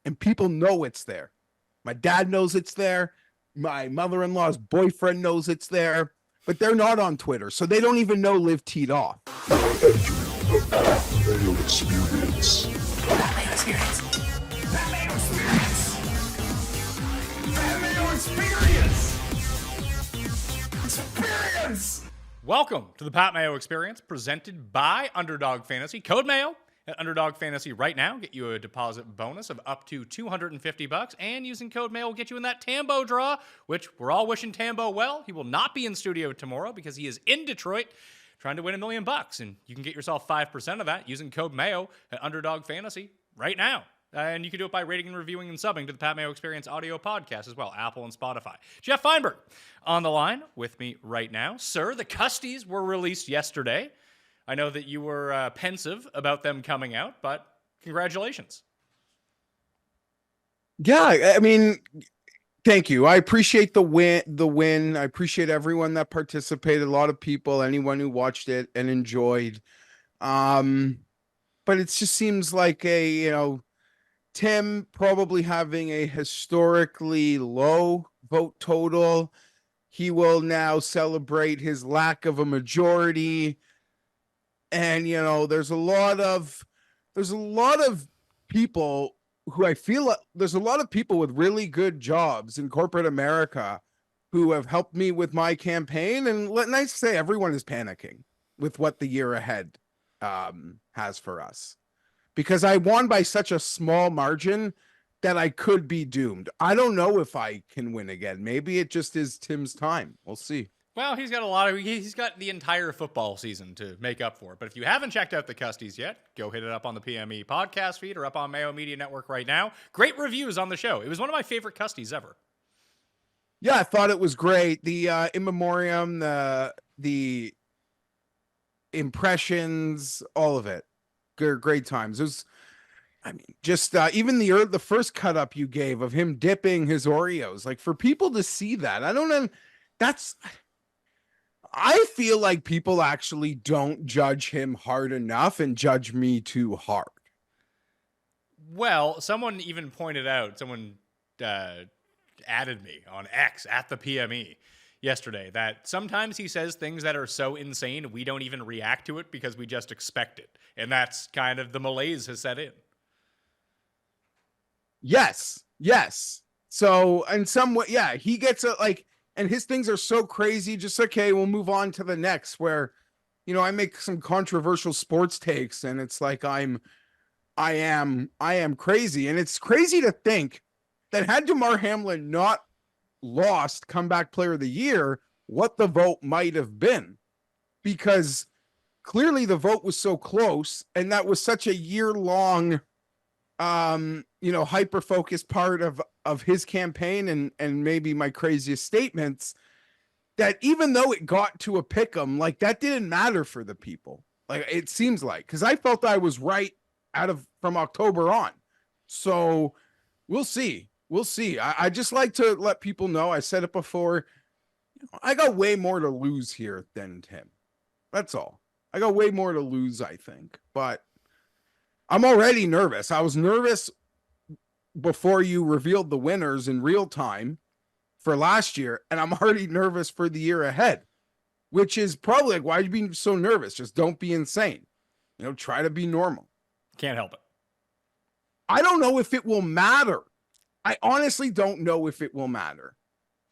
and people know it's there. My dad knows it's there. My mother-in-law's boyfriend knows it's there, but they're not on Twitter, so they don't even know LIV teed off. Mayo Experience. Mayo Experience. Mayo Experience. Mayo Experience. Experience. Welcome to the Pat Mayo Experience, presented by Underdog Fantasy. Code Mayo at Underdog Fantasy right now. Get you a deposit bonus of up to $250, and using code Mayo will get you in that Tambo draw, which we're all wishing Tambo well. He will not be in studio tomorrow because he is in Detroit trying to win $1 million, and you can get yourself 5% of that using code Mayo at Underdog Fantasy right now. And you can do it by rating and reviewing and subbing to the Pat Mayo Experience audio podcast as well, Apple and Spotify. Geoff Fienberg on the line with me right now. Sir, the Custys were released yesterday. I know that you were pensive about them coming out, but congratulations. Yeah, I mean, thank you. I appreciate the win. I appreciate everyone that participated, a lot of people, anyone who watched it and enjoyed. But it just seems like Tim probably having a historically low vote total. He will now celebrate his lack of a majority. And, there's a lot of people who I feel like there's a lot of people with really good jobs in corporate America who have helped me with my campaign. And nice to say everyone is panicking with what the year ahead has for us. Because I won by such a small margin that I could be doomed. I don't know if I can win again. Maybe it just is Tim's time. We'll see. Well, he's got the entire football season to make up for it. But if you haven't checked out the Custys yet, go hit it up on the PME podcast feed or up on Mayo Media Network right now. Great reviews on the show. It was one of my favorite Custys ever. Yeah, I thought it was great. The in memoriam, the impressions, all of it. Great times. It was, just even the first cut up you gave of him dipping his Oreos, like for people to see that, I don't know. I feel like people actually don't judge him hard enough and judge me too hard. Well, someone even pointed out, someone added me on X at the PME yesterday that sometimes he says things that are so insane we don't even react to it because we just expect it. And that's kind of the malaise has set in. Yes. So in some way, yeah, he gets and his things are so crazy, just okay, we'll move on to the next where, I make some controversial sports takes and it's like I am crazy. And it's crazy to think that had DeMar Hamlin not lost comeback player of the year, what the vote might have been, because clearly the vote was so close. And that was such a year-long, hyper-focused part of his campaign and maybe my craziest statements, that even though it got to a pick'em, like that didn't matter for the people. Like it seems like, because I felt I was right from October on. So we'll see. I just like to let people know, I said it before, I got way more to lose here than Tim. That's all. I got way more to lose, I think. But I'm already nervous. I was nervous before you revealed the winners in real time for last year, and I'm already nervous for the year ahead, which is probably like, why are you being so nervous? Just don't be insane. Try to be normal. Can't help it. I don't know if it will matter. I honestly don't know if it will matter.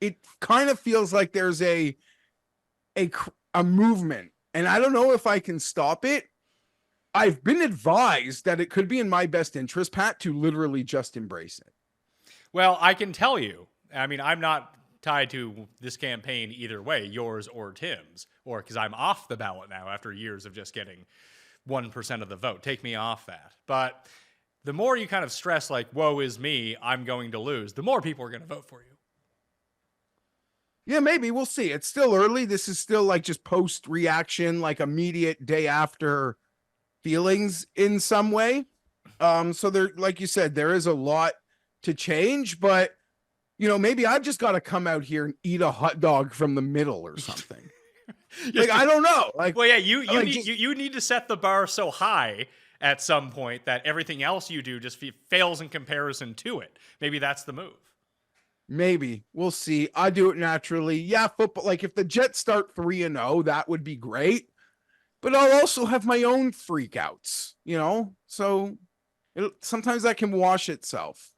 It kind of feels like there's a movement, and I don't know if I can stop it. I've been advised that it could be in my best interest, Pat, to literally just embrace it. Well, I can tell you, I'm not tied to this campaign either way, yours or Tim's, or because I'm off the ballot now after years of just getting 1% of the vote. Take me off that. But the more you kind of stress like, woe is me, I'm going to lose, the more people are going to vote for you. Yeah, maybe. We'll see. It's still early. This is still like just post-reaction, like immediate day after feelings in some way. So there, like you said, there is a lot to change, but maybe I've just got to come out here and eat a hot dog from the middle or something. I don't know. Like, well, yeah, you need to set the bar so high at some point that everything else you do just fails in comparison to it. Maybe that's the move. Maybe we'll see. I do it naturally. Yeah, football. Like if the Jets start 3-0, that would be great. But I'll also have my own freakouts, So sometimes that can wash itself.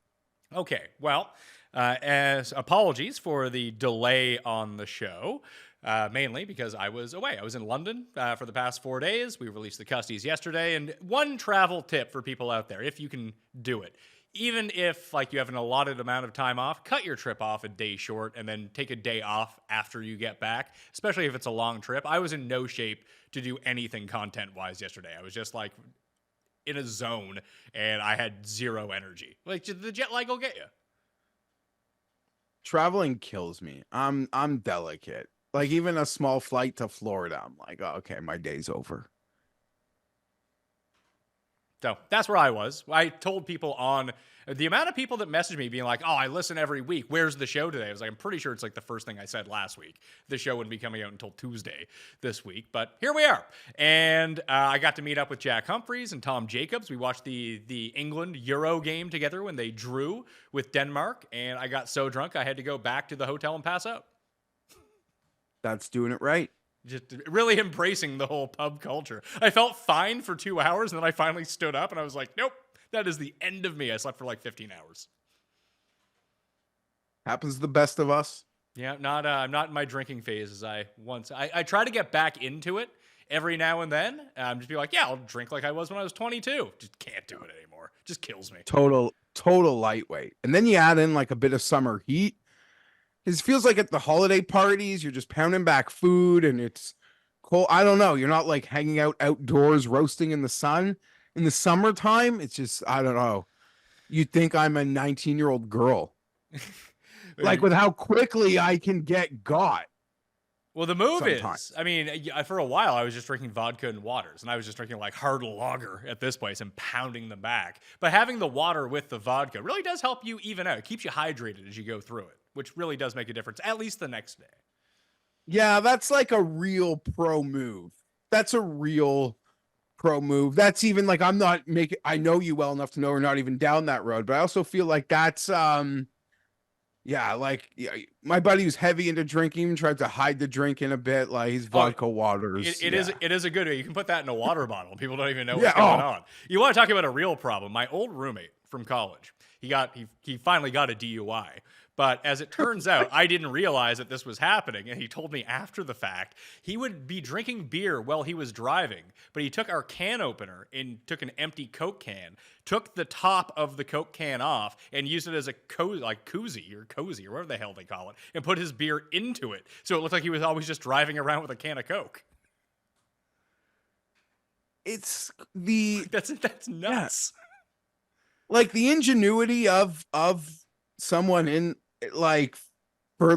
Okay, well, as apologies for the delay on the show, mainly because I was away. I was in London for the past 4 days. We released the Custys yesterday. And one travel tip for people out there, if you can do it, even if you have an allotted amount of time off, cut your trip off a day short and then take a day off after you get back, especially if it's a long trip. I was in no shape to do anything content-wise yesterday. I was just in a zone and I had zero energy. The jet lag will get you. Traveling kills me. I'm delicate. Even a small flight to Florida, I'm like, oh, okay, my day's over. So that's where I was. I told people on the amount of people that messaged me being like, oh, I listen every week. Where's the show today? I was like, I'm pretty sure it's the first thing I said last week. The show wouldn't be coming out until Tuesday this week, but here we are. And I got to meet up with Jack Humphreys and Tom Jacobs. We watched the England Euro game together when they drew with Denmark. And I got so drunk, I had to go back to the hotel and pass out. That's doing it right. Just really embracing the whole pub culture. I felt fine for 2 hours, and then I finally stood up, and I was like, nope, that is the end of me. I slept for 15 hours. Happens to the best of us. Yeah, I'm not in my drinking phase as I once. I try to get back into it every now and then. Just be like, yeah, I'll drink like I was when I was 22. Just can't do it anymore. Just kills me. Total lightweight. And then you add in a bit of summer heat. It feels like at the holiday parties, you're just pounding back food and it's cold. I don't know. You're not hanging out outdoors, roasting in the sun. In the summertime, it's just, I don't know. You'd think I'm a 19-year-old girl. With how quickly I can get got. Well, the move sometimes. is, for a while, I was just drinking vodka and waters, and I was just drinking hard lager at this place and pounding them back. But having the water with the vodka really does help you even out. It keeps you hydrated as you go through it, which really does make a difference, at least the next day. Yeah, that's a real pro move. That's a real pro move. That's even I'm not making, I know you well enough to know we're not even down that road, but I also feel that's, my buddy who's heavy into drinking tried to hide the drink in a bit, he's vodka waters. It is a good way. You can put that in a water bottle. People don't even know what's going on. You want to talk about a real problem? My old roommate from college, he finally got a DUI. But as it turns out, I didn't realize that this was happening. And he told me after the fact, he would be drinking beer while he was driving. But he took our can opener and took an empty Coke can, took the top of the Coke can off and used it as a koozie or cozy or whatever the hell they call it, and put his beer into it. So it looked like he was always just driving around with a can of Coke. It's that's nuts. Yeah. The ingenuity of someone in for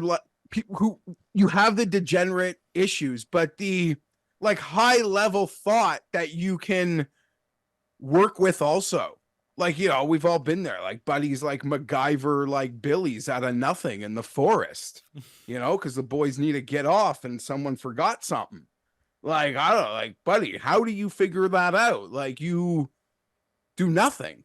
people who you have the degenerate issues, but the high level thought that you can work with also. We've all been there, buddies MacGyver, Billy's out of nothing in the forest, because the boys need to get off and someone forgot something. I don't know, buddy, how do you figure that out? You do nothing.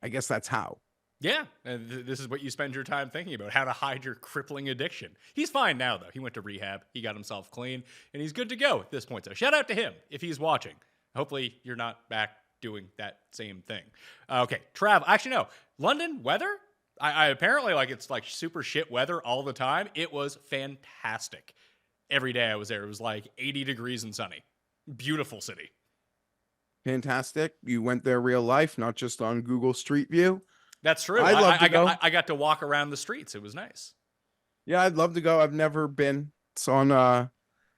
I guess that's how. Yeah, and this is what you spend your time thinking about, how to hide your crippling addiction. He's fine now, though. He went to rehab. He got himself clean, and he's good to go at this point. So shout out to him if he's watching. Hopefully you're not back doing that same thing. Okay, travel. Actually, no. London weather? I apparently, it's super shit weather all the time. It was fantastic. Every day I was there, it was 80 degrees and sunny. Beautiful city. Fantastic. You went there real life, not just on Google Street View. That's true. I got to walk around the streets. It was nice. Yeah, I'd love to go. I've never been. It's on there's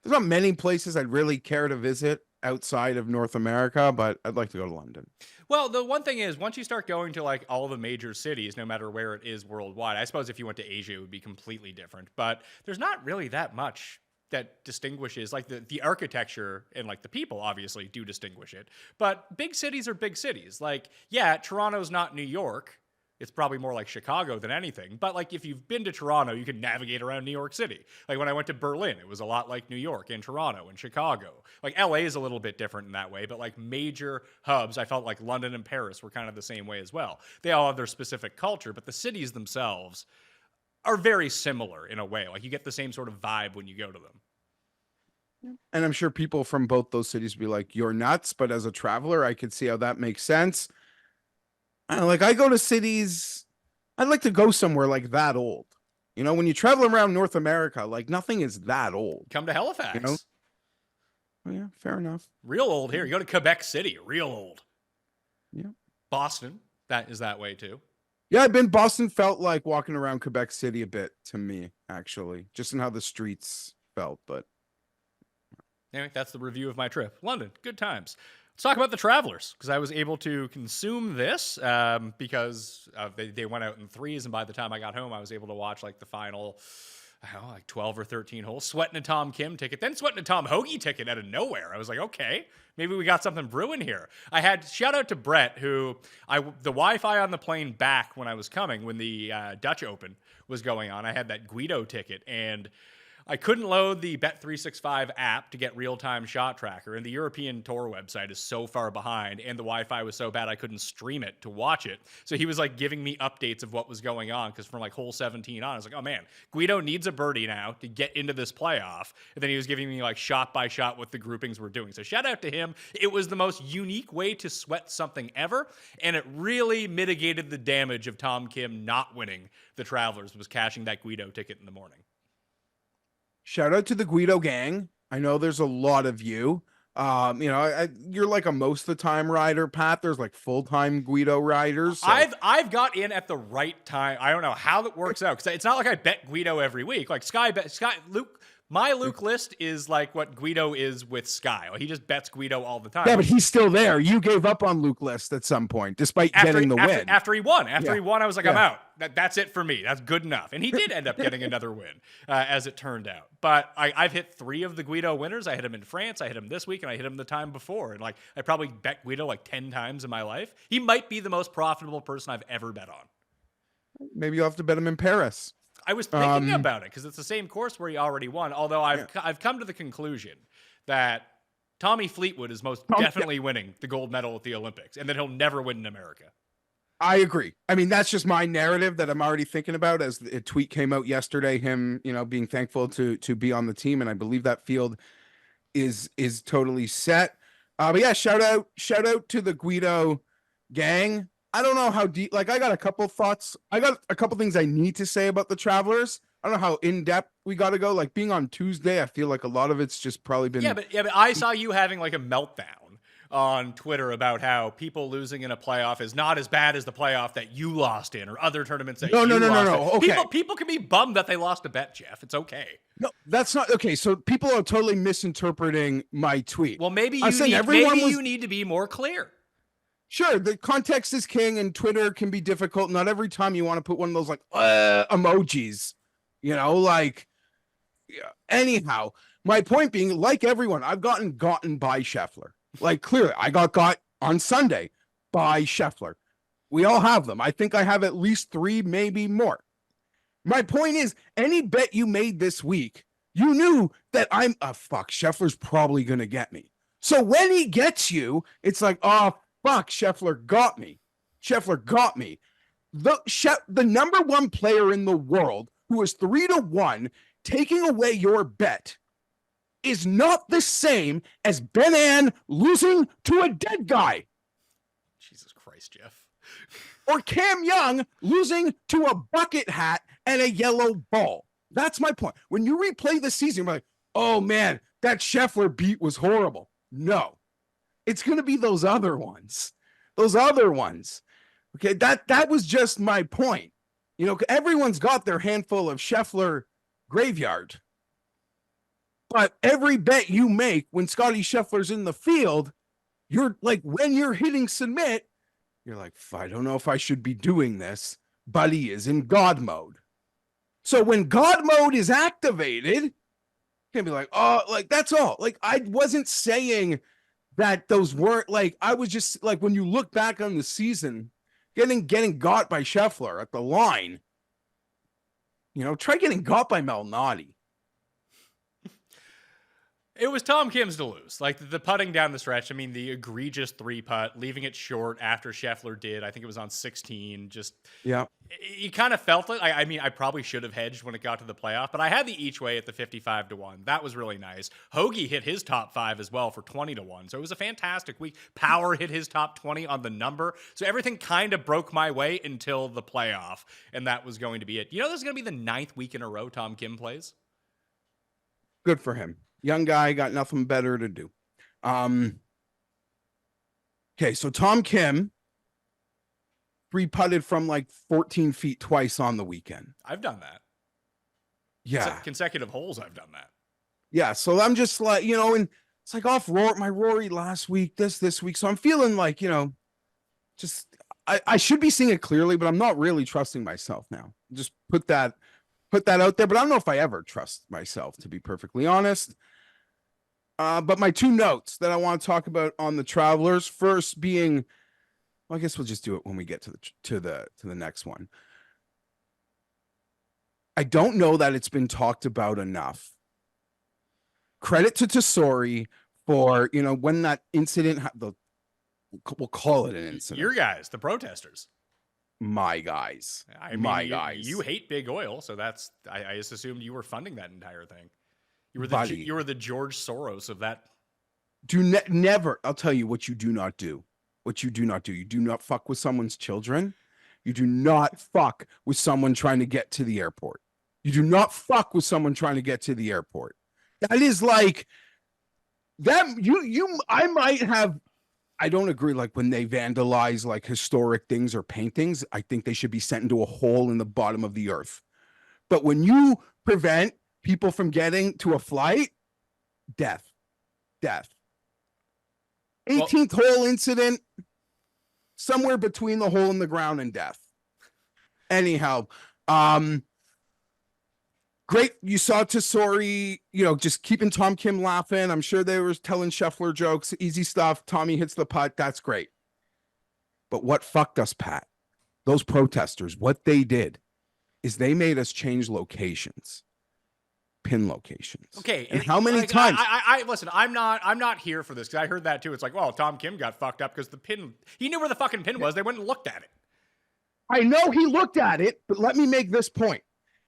not many places I'd really care to visit outside of North America, but I'd like to go to London. Well, the one thing is, once you start going to all the major cities, no matter where it is worldwide, I suppose if you went to Asia, it would be completely different. But there's not really that much that distinguishes, the architecture and the people obviously do distinguish it. But big cities are big cities. Yeah, Toronto's not New York. it's probably more like Chicago than anything. But like if you've been to Toronto, you can navigate around New York City. Like when I went to Berlin, it was a lot like New York and Toronto and Chicago. Like LA is a little bit different in that way, but like major hubs, I felt like London and Paris were kind of the same way as well. They all have their specific culture, but the cities themselves are very similar in a way. Like you get the same sort of vibe when you go to them. And I'm sure people from both those cities be like, you're nuts. But as a traveler, I could see how that makes sense. Like I go to cities, I'd like to go somewhere like that old. You know, when you travel around North America, like nothing is that old. Come to Halifax. You know? Oh, yeah, fair enough. Real old here. You go to Quebec City, real old. Yeah. Boston, that is that way too. Yeah, I've been Boston felt like walking around Quebec City a bit to me, actually, just in how the streets felt. But anyway, that's the review of my trip. London, good times. Let's talk about the Travelers, because I was able to consume this because they went out in threes, and by the time I got home, I was able to watch like the final, I don't know, like 12 or 13 holes. Sweating a Tom Kim ticket, then sweating a Tom Hoagie ticket out of nowhere. I was like, okay, maybe we got something brewing here. I had shout out to Brett, who the Wi-Fi on the plane back when I was coming, when the Dutch Open was going on, I had that Guido ticket, and I couldn't load the Bet365 app to get real-time shot tracker, and the European Tour website is so far behind, and the Wi-Fi was so bad I couldn't stream it to watch it. So he was like giving me updates of what was going on, because from like hole 17 on, I was like, oh man, Guido needs a birdie now to get into this playoff. And then he was giving me like shot by shot what the groupings were doing. So shout out to him. It was the most unique way to sweat something ever, and it really mitigated the damage of Tom Kim not winning the Travelers, was cashing that Guido ticket in the morning. shout out to the Guido gang. I know there's a lot of you. You know, you're like a most of the time rider, Pat. There's like full-time Guido riders. So. I've got in at the right time. I don't know how that works out, because it's not like I bet Guido every week. Like Luke. My Luke list is like what Guido is with Sky. Like he just bets Guido all the time. Yeah, but he's still there. You gave up on Luke list at some point, despite getting the win. After he won, I was like, I'm out. That's it for me. That's good enough. And he did end up getting another win, as it turned out. But I've hit 3 of the Guido winners. I hit him in France. I hit him this week, and I hit him the time before. And like I probably bet Guido like 10 times in my life. He might be the most profitable person I've ever bet on. Maybe you'll have to bet him in Paris. I was thinking about it because it's the same course where he already won. Although I've come to the conclusion that Tommy Fleetwood is most definitely winning the gold medal at the Olympics, and that he'll never win in America. I agree. I mean, that's just my narrative that I'm already thinking about, as a tweet came out yesterday, him, you know, being thankful to be on the team. And I believe that field is totally set. But yeah, shout out to the Guido gang. I don't know how deep, like I got a couple thoughts. I got a couple things I need to say about the Travelers. I don't know how in depth we got to go. Like being on Tuesday, I feel like a lot of it's just probably been. Yeah, but I saw you having like a meltdown on Twitter about how people losing in a playoff is not as bad as the playoff that you lost in, or other tournaments that you lost in. Okay. People can be bummed that they lost a bet, Jeff. It's okay. No, that's not okay. So people are totally misinterpreting my tweet. Well, maybe you need to be more clear. Sure, the context is king, and Twitter can be difficult. Not every time you want to put one of those like emojis, you know, like. Yeah. Anyhow, my point being, like everyone, I've gotten by Scheffler. Like clearly, I got on Sunday by Scheffler. We all have them. I think I have at least 3, maybe more. My point is, any bet you made this week, you knew that Scheffler's probably gonna get me. So when he gets you, it's like, oh. Fuck, Scheffler got me. The number 1 player in the world who is 3-1, taking away your bet is not the same as Ben Ann losing to a dead guy. Jesus Christ, Jeff. Or Cam Young losing to a bucket hat and a yellow ball. That's my point. When you replay the season, you're like, oh man, that Scheffler beat was horrible. No. It's going to be those other ones. Okay, that was just my point. You know, everyone's got their handful of Scheffler graveyard. But every bet you make when Scotty Scheffler's in the field, you're like, when you're hitting submit, you're like, I don't know if I should be doing this, but he is in God mode. So when God mode is activated, you can be like, oh, like that's all. Like I wasn't saying that those weren't like, I was just like, when you look back on the season, getting got by Scheffler at the line. Try getting got by Malnati. It was Tom Kim's to lose. Like the putting down the stretch. I mean, the egregious 3-putt, leaving it short after Scheffler did. I think it was on 16. Just yeah, you kind of felt it. I mean, I probably should have hedged when it got to the playoff, but I had the each way at the 55-1. That was really nice. Hoagie hit his top 5 as well for 20-1. So it was a fantastic week. Power hit his top 20 on the number. So everything kind of broke my way until the playoff, and that was going to be it. This is going to be the 9th week in a row Tom Kim plays. Good for him. Young guy, got nothing better to do. Okay, so Tom Kim 3-putted from like 14 feet twice on the weekend. I've done that. Yeah. Consecutive holes, I've done that. Yeah, so I'm just like, and it's like off my Rory last week, this week. So I'm feeling like, just I should be seeing it clearly, but I'm not really trusting myself now. Just put that out there, but I don't know if I ever trust myself, to be perfectly honest. But my 2 notes that I want to talk about on the Travelers, first being, well, I guess we'll just do it when we get to the next one. I don't know that it's been talked about enough. Credit to Tesori for, when that incident, we'll call it an incident. Your guys, the protesters. My guys. My guys. You hate big oil, so that's, I just assumed you were funding that entire thing. You were the George Soros of that. Never. I'll tell you what you do not do. What you do not do. You do not fuck with someone's children. You do not fuck with someone trying to get to the airport. You do not fuck with someone trying to get to the airport. That is like that. I might have. I don't agree. Like when they vandalize like historic things or paintings, I think they should be sent into a hole in the bottom of the earth. But when you prevent people from getting to a flight, death. 18th hole incident, somewhere between the hole in the ground and death. Anyhow, great. You saw Tesori, just keeping Tom Kim laughing. I'm sure they were telling Scheffler jokes, easy stuff. Tommy hits the putt. That's great. But what fucked us, Pat? Those protesters, what they did is they made us change locations. Pin locations. Okay. And how many times? I listen, I'm not here for this, because I heard that too. It's like, well, Tom Kim got fucked up because the pin, he knew where the fucking pin was. They went and looked at it. I know he looked at it, but let me make this point.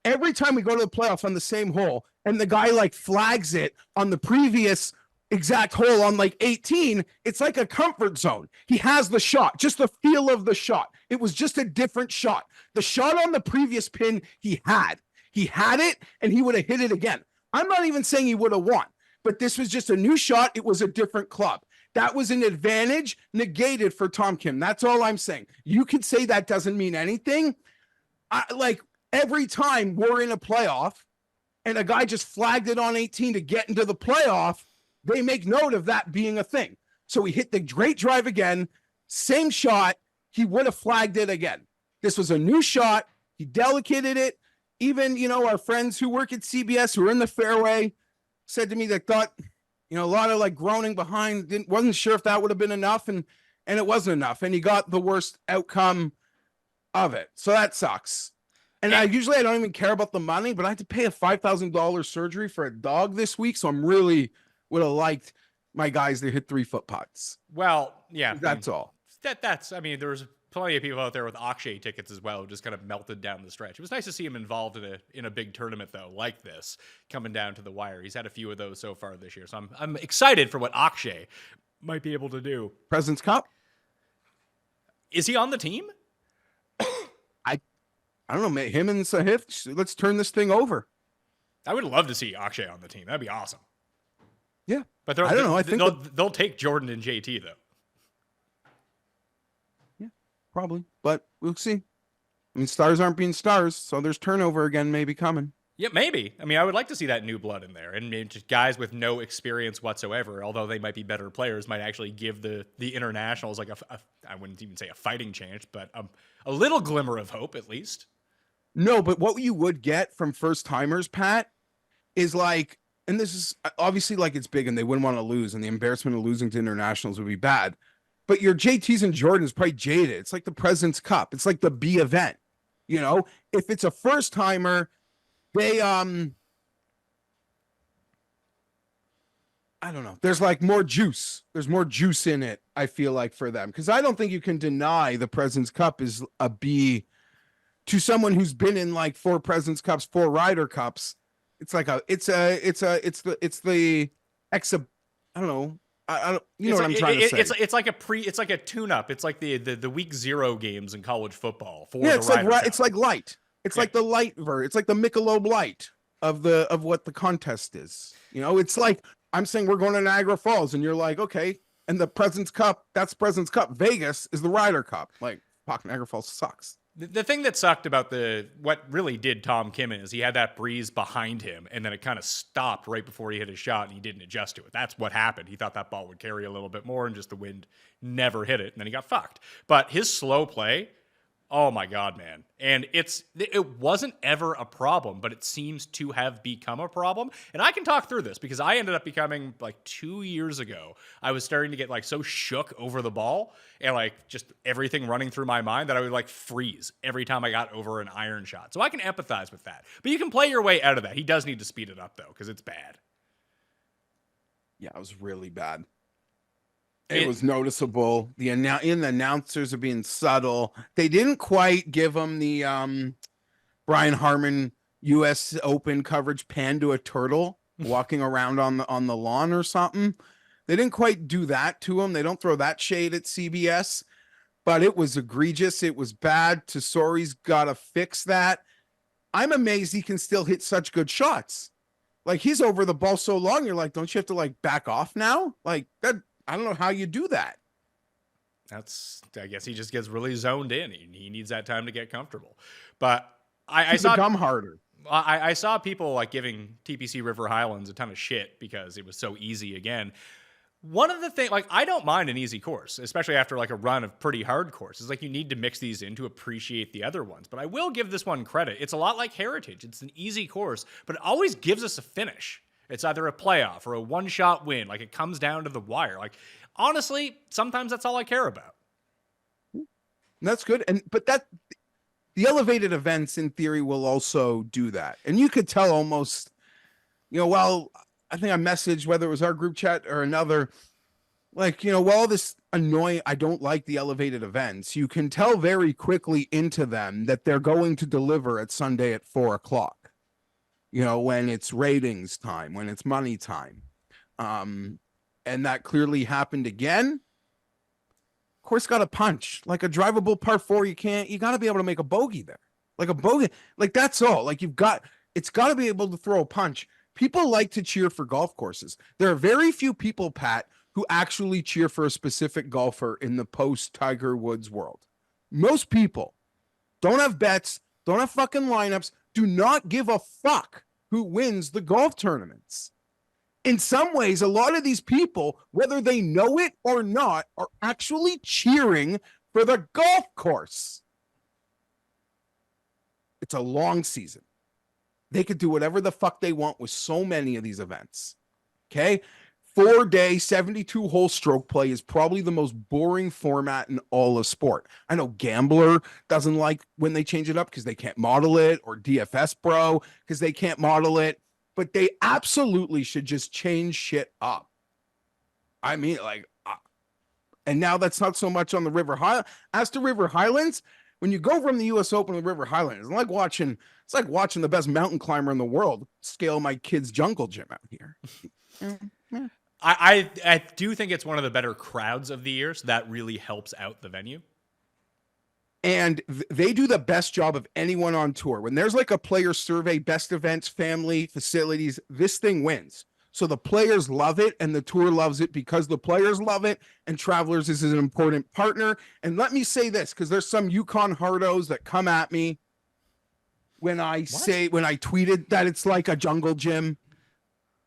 Every time we go to the playoff on the same hole and the guy like flags it on the previous exact hole on like 18, it's like a comfort zone. He has the shot, just the feel of the shot. It was just a different shot. The shot on the previous pin he had it, and he would have hit it again. I'm not even saying he would have won, but this was just a new shot. It was a different club. That was an advantage negated for Tom Kim. That's all I'm saying. You could say that doesn't mean anything. Like every time we're in a playoff and a guy just flagged it on 18 to get into the playoff, they make note of that being a thing. So he hit the great drive again, same shot. He would have flagged it again. This was a new shot. He delicated it. Even, our friends who work at CBS who are in the fairway said to me they thought, a lot of like groaning behind, wasn't sure if that would have been enough. And it wasn't enough. And he got the worst outcome of it. So that sucks. And I don't even care about the money, but I had to pay a $5,000 surgery for a dog this week. So I'm really would have liked my guys to hit 3-foot putts. Well, yeah. That's all. There was plenty of people out there with Akshay tickets as well who just kind of melted down the stretch. It was nice to see him involved in a big tournament, though, like this, coming down to the wire. He's had a few of those so far this year. So I'm excited for what Akshay might be able to do. President's Cup? Is he on the team? I don't know, man. Him and Sahith, let's turn this thing over. I would love to see Akshay on the team. That'd be awesome. Yeah. But I don't know. I think they'll take Jordan and JT, though. Probably, but we'll see. I mean, stars aren't being stars, so there's turnover again maybe coming. Yeah, maybe. I mean, I would like to see that new blood in there, and maybe just guys with no experience whatsoever, although they might be better players, might actually give the internationals like I wouldn't even say a fighting chance, but a little glimmer of hope at least. No, but what you would get from first timers, Pat, is like, and this is obviously like it's big and they wouldn't want to lose, and the embarrassment of losing to internationals would be bad. but your JTs and Jordans probably jaded. It's like the President's Cup. It's like the B event. You know, if it's a first timer, they I don't know. There's like more juice. There's more juice in it, I feel like, for them. Because I don't think you can deny the President's Cup is a B to someone who's been in like 4 President's Cups, 4 Ryder Cups. It's like it's the I don't know. I don't, you know what I'm trying to say. It's like a tune-up. It's like the week 0 games in college football for it's the like it's like light. It's like the light version. It's like the Michelob Light of what the contest is. You know, it's like I'm saying we're going to Niagara Falls, and you're like, okay, and the President's Cup, that's President's Cup. Vegas is the Ryder Cup. Like, fuck, Niagara Falls sucks. The thing that sucked about what really did Tom Kim is he had that breeze behind him, and then it kind of stopped right before he hit his shot, and he didn't adjust to it. That's what happened. He thought that ball would carry a little bit more, and just the wind never hit it, and then he got fucked. But his slow play, oh my God, man. And it wasn't ever a problem, but it seems to have become a problem. And I can talk through this because I ended up becoming, like 2 years ago, I was starting to get like so shook over the ball and like just everything running through my mind that I would like freeze every time I got over an iron shot. So I can empathize with that. But you can play your way out of that. He does need to speed it up though, because it's bad. Yeah, it was really bad. It was noticeable. The announcers are being subtle. They didn't quite give him the Brian Harman U.S. Open coverage pan to a turtle walking around on the lawn or something. They didn't quite do that to him. They don't throw that shade at CBS, but it was egregious. It was bad. Tesori's got to fix that. I'm amazed he can still hit such good shots. Like, he's over the ball so long. You're like, don't you have to like back off now? Like that. I don't know how you do that. I guess he just gets really zoned in. He needs that time to get comfortable. But I saw dumb harder. I saw people like giving TPC River Highlands a ton of shit because it was so easy again. One of the things, like, I don't mind an easy course, especially after like a run of pretty hard courses. Like, you need to mix these in to appreciate the other ones. But I will give this one credit. It's a lot like Heritage. It's an easy course, but it always gives us a finish. It's either a playoff or a one-shot win. Like, it comes down to the wire. Like, honestly, sometimes that's all I care about. That's good. But the elevated events in theory will also do that. And you could tell almost, you know, well, I think I messaged whether it was our group chat or another, like, you know, well, this annoying, I don't like the elevated events. You can tell very quickly into them that they're going to deliver at Sunday at 4:00. You know, when it's ratings time, when it's money time. And that clearly happened again. Course got a punch. Like a drivable par 4, you got to be able to make a bogey there. Like a bogey, like that's all. Like it's got to be able to throw a punch. People like to cheer for golf courses. There are very few people, Pat, who actually cheer for a specific golfer in the post-Tiger Woods world. Most people don't have bets, don't have fucking lineups, do not give a fuck who wins the golf tournaments. In some ways, a lot of these people, whether they know it or not, are actually cheering for the golf course. It's a long season. They could do whatever the fuck they want with so many of these events. Okay? 4-day, 72-hole stroke play is probably the most boring format in all of sport. I know Gambler doesn't like when they change it up because they can't model it, or DFS Bro because they can't model it, but they absolutely should just change shit up. I mean, like, and now that's not so much on the River Highlands. As to River Highlands, when you go from the U.S. Open to the River Highlands, it's like watching the best mountain climber in the world scale my kid's jungle gym out here. I do think it's one of the better crowds of the year, so that really helps out the venue. And they do the best job of anyone on tour. When there's like a player survey, best events, family, facilities, this thing wins. So the players love it, and the tour loves it because the players love it, and Travelers is an important partner. And let me say this, because there's some Yukon hardos that come at me when I tweeted that it's like a jungle gym.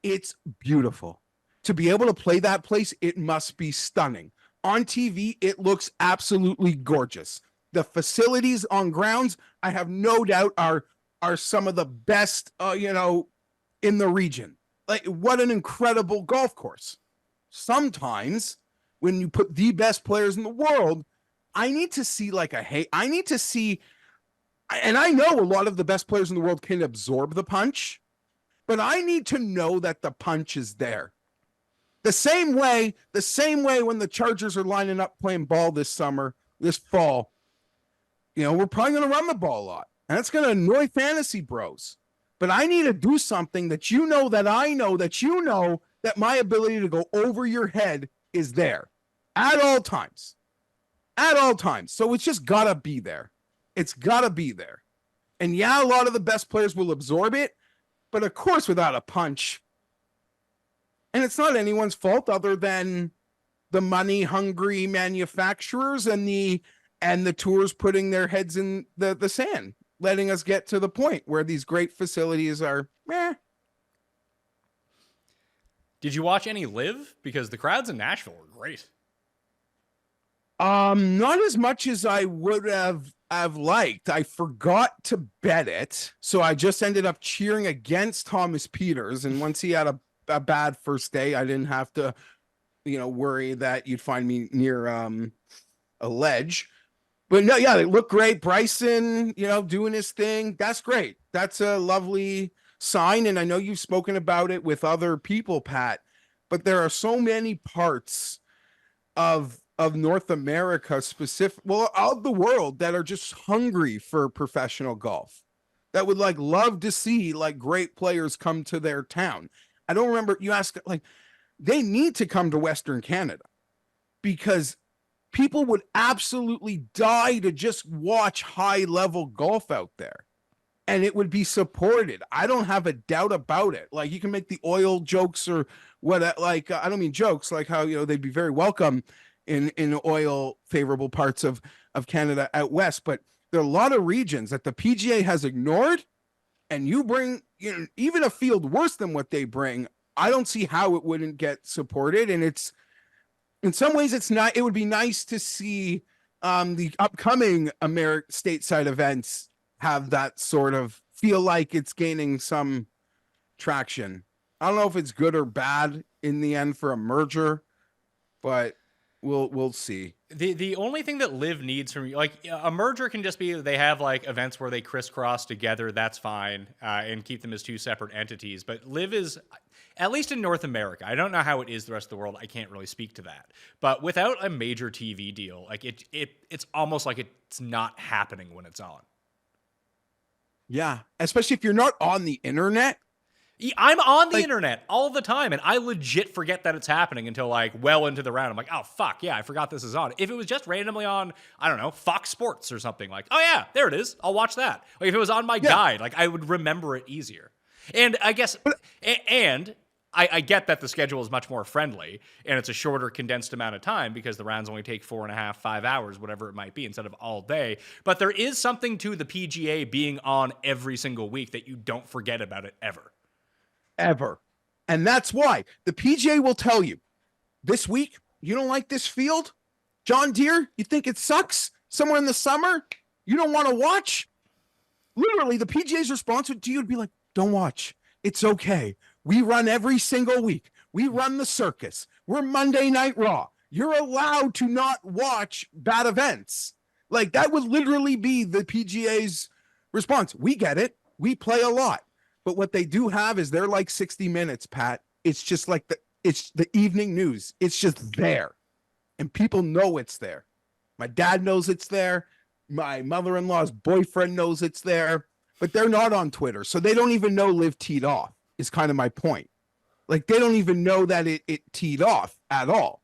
It's beautiful. To be able to play that place, it must be stunning. On TV, it looks absolutely gorgeous. The facilities on grounds, I have no doubt, are some of the best, in the region. Like, what an incredible golf course. Sometimes when you put the best players in the world, I need to see like I need to see, and I know a lot of the best players in the world can absorb the punch, but I need to know that the punch is there. The same way when the Chargers are lining up playing ball this fall, we're probably going to run the ball a lot. And that's going to annoy fantasy bros. But I need to do something that that I know, that my ability to go over your head is there at all times. At all times. So it's just got to be there. It's got to be there. And yeah, a lot of the best players will absorb it, but of course without a punch. And it's not anyone's fault other than the money-hungry manufacturers and the tours putting their heads in the sand, letting us get to the point where these great facilities are meh. Did you watch any LIV? Because the crowds in Nashville were great. Not as much as I would have liked. I forgot to bet it, so I just ended up cheering against Thomas Peters. And once he had a bad first day, I didn't have to, worry that you'd find me near a ledge. But no, yeah, they look great. Bryson, doing his thing. That's great. That's a lovely sign. And I know you've spoken about it with other people, Pat, but there are so many parts of North America of the world that are just hungry for professional golf, that would love to see great players come to their town. I don't remember, you asked, they need to come to Western Canada because people would absolutely die to just watch high level golf out there, and it would be supported. I don't have a doubt about it. You can make the oil jokes or what, I don't mean jokes, how, they'd be very welcome in oil favorable parts of Canada out west, but there are a lot of regions that the PGA has ignored, and you bring, even a field worse than what they bring. I don't see how it wouldn't get supported. And it's, in some ways, it would be nice to see the upcoming stateside events have that sort of feel like it's gaining some traction. I don't know if it's good or bad in the end for a merger, but we'll see. The only thing that LIV needs from you, a merger can just be they have events where they crisscross together. That's fine, and keep them as two separate entities. But LIV is, at least in North America, I don't know how it is the rest of the world. I can't really speak to that. But without a major TV deal, it's almost like it's not happening when it's on. Yeah, especially if you're not on the internet. I'm on the internet all the time, and I legit forget that it's happening until well into the round. I'm like, oh, fuck, yeah, I forgot this is on. If it was just randomly on, I don't know, Fox Sports or something, oh, yeah, there it is. I'll watch that. If it was on my guide, I would remember it easier. And I guess, I get that the schedule is much more friendly, and it's a shorter, condensed amount of time because the rounds only take 4.5, 5 hours, whatever it might be, instead of all day. But there is something to the PGA being on every single week that you don't forget about it ever. And that's why the PGA will tell you this week, you don't like this field, John Deere, you think it sucks somewhere in the summer, you don't want to watch. Literally, the PGA's response to you would be like, don't watch. It's okay. We run every single week. We run the circus. We're Monday Night Raw. You're allowed to not watch bad events. That would literally be the PGA's response. We get it. We play a lot. But what they do have is they're 60 Minutes, Pat. It's just it's the evening news. It's just there. And people know it's there. My dad knows it's there. My mother-in-law's boyfriend knows it's there. But they're not on Twitter. So they don't even know LIV teed off, is kind of my point. They don't even know that it teed off at all.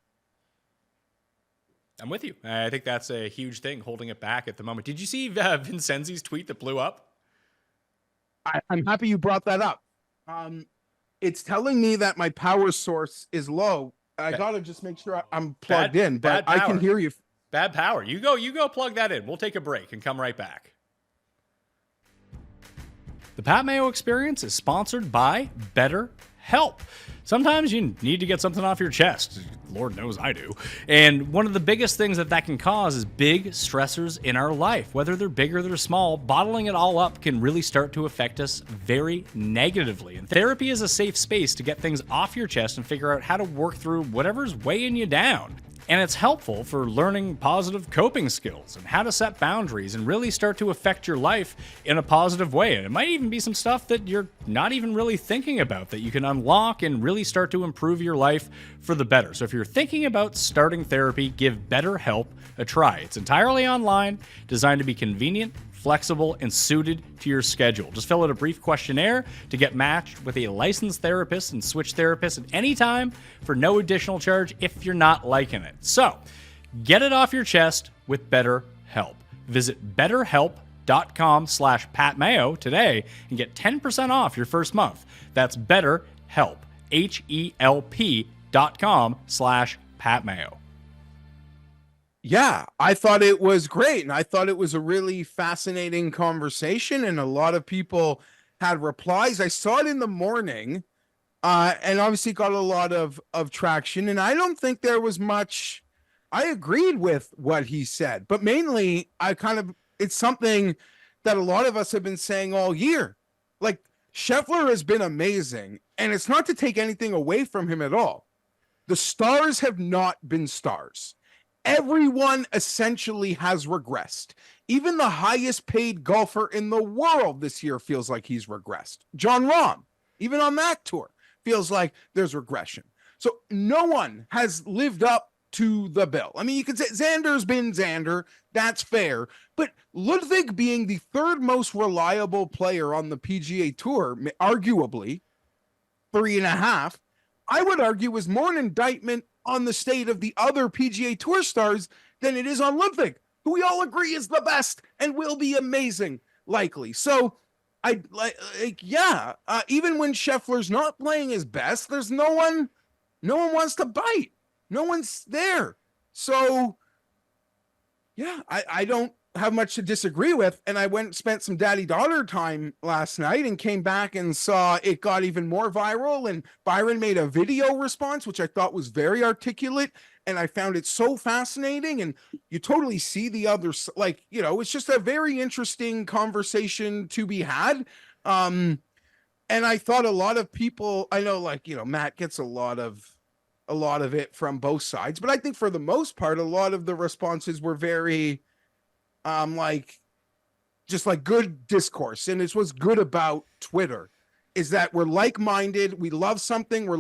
I'm with you. I think that's a huge thing holding it back at the moment. Did you see Vincenzi's tweet that blew up? I'm happy you brought that up. It's telling me that my power source is low. I gotta just make sure I'm plugged in, but I can hear you. Bad power. You go plug that in. We'll take a break and come right back. The Pat Mayo Experience is sponsored by BetterHelp. Sometimes you need to get something off your chest. Lord knows I do. And one of the biggest things that can cause is big stressors in our life. Whether they're big or they're small, bottling it all up can really start to affect us very negatively. And therapy is a safe space to get things off your chest and figure out how to work through whatever's weighing you down. And it's helpful for learning positive coping skills and how to set boundaries and really start to affect your life in a positive way. And it might even be some stuff that you're not even really thinking about that you can unlock and really start to improve your life for the better. So if you're thinking about starting therapy, give BetterHelp a try. It's entirely online, designed to be convenient, flexible, and suited to your schedule. Just fill out a brief questionnaire to get matched with a licensed therapist and switch therapists at any time for no additional charge if you're not liking it. So, get it off your chest with BetterHelp. Visit betterhelp.com/PatMayo today and get 10% off your first month. That's BetterHelp, HELP.com/PatMayo. Yeah, I thought it was great. And I thought it was a really fascinating conversation. And a lot of people had replies. I saw it in the morning and obviously got a lot of traction. And I don't think there was much. I agreed with what he said, but mainly it's something that a lot of us have been saying all year. Like, Scheffler has been amazing, and it's not to take anything away from him at all. The stars have not been stars. Everyone essentially has regressed. Even the highest paid golfer in the world this year feels like he's regressed. Jon Rahm, even on that tour, feels like there's regression. So no one has lived up to the bill. I mean, you could say Xander's been Xander. That's fair. But Ludwig being the third most reliable player on the PGA Tour, arguably 3.5, I would argue was more an indictment on the state of the other PGA Tour stars than it is on Ludwig, who we all agree is the best and will be amazing, likely. So even when Scheffler's not playing his best, there's no one wants to bite. No one's there. So yeah, I don't have much to disagree with. And I went and spent some daddy-daughter time last night and came back and saw it got even more viral. And Byron made a video response, which I thought was very articulate. And I found it so fascinating. And you totally see the other, it's just a very interesting conversation to be had. And I thought a lot of people, I know, Matt gets a lot of it from both sides, but I think for the most part, a lot of the responses were very, good discourse. And it's what's good about Twitter is that we're like-minded. We love something. We're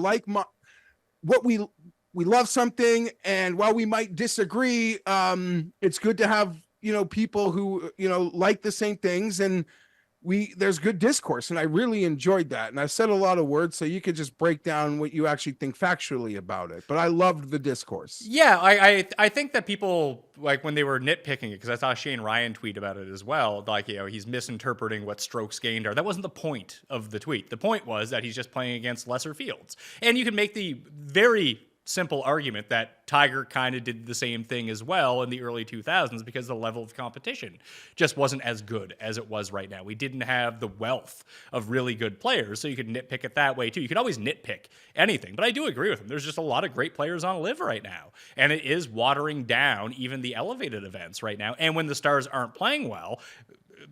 we love something. And while we might disagree, it's good to have, people who, like the same things, and there's good discourse. And I really enjoyed that. And I said a lot of words, so you could just break down what you actually think factually about it. But I loved the discourse. Yeah, I think that people, when they were nitpicking it, because I saw Shane Ryan tweet about it as well, he's misinterpreting what strokes gained are. That wasn't the point of the tweet. The point was that he's just playing against lesser fields. And you can make the very simple argument that Tiger kind of did the same thing as well in the early 2000s because the level of competition just wasn't as good as it was right now. We didn't have the wealth of really good players, so you could nitpick it that way too. You could always nitpick anything, but I do agree with him. There's just a lot of great players on LIV right now, and it is watering down even the elevated events right now. And when the stars aren't playing well,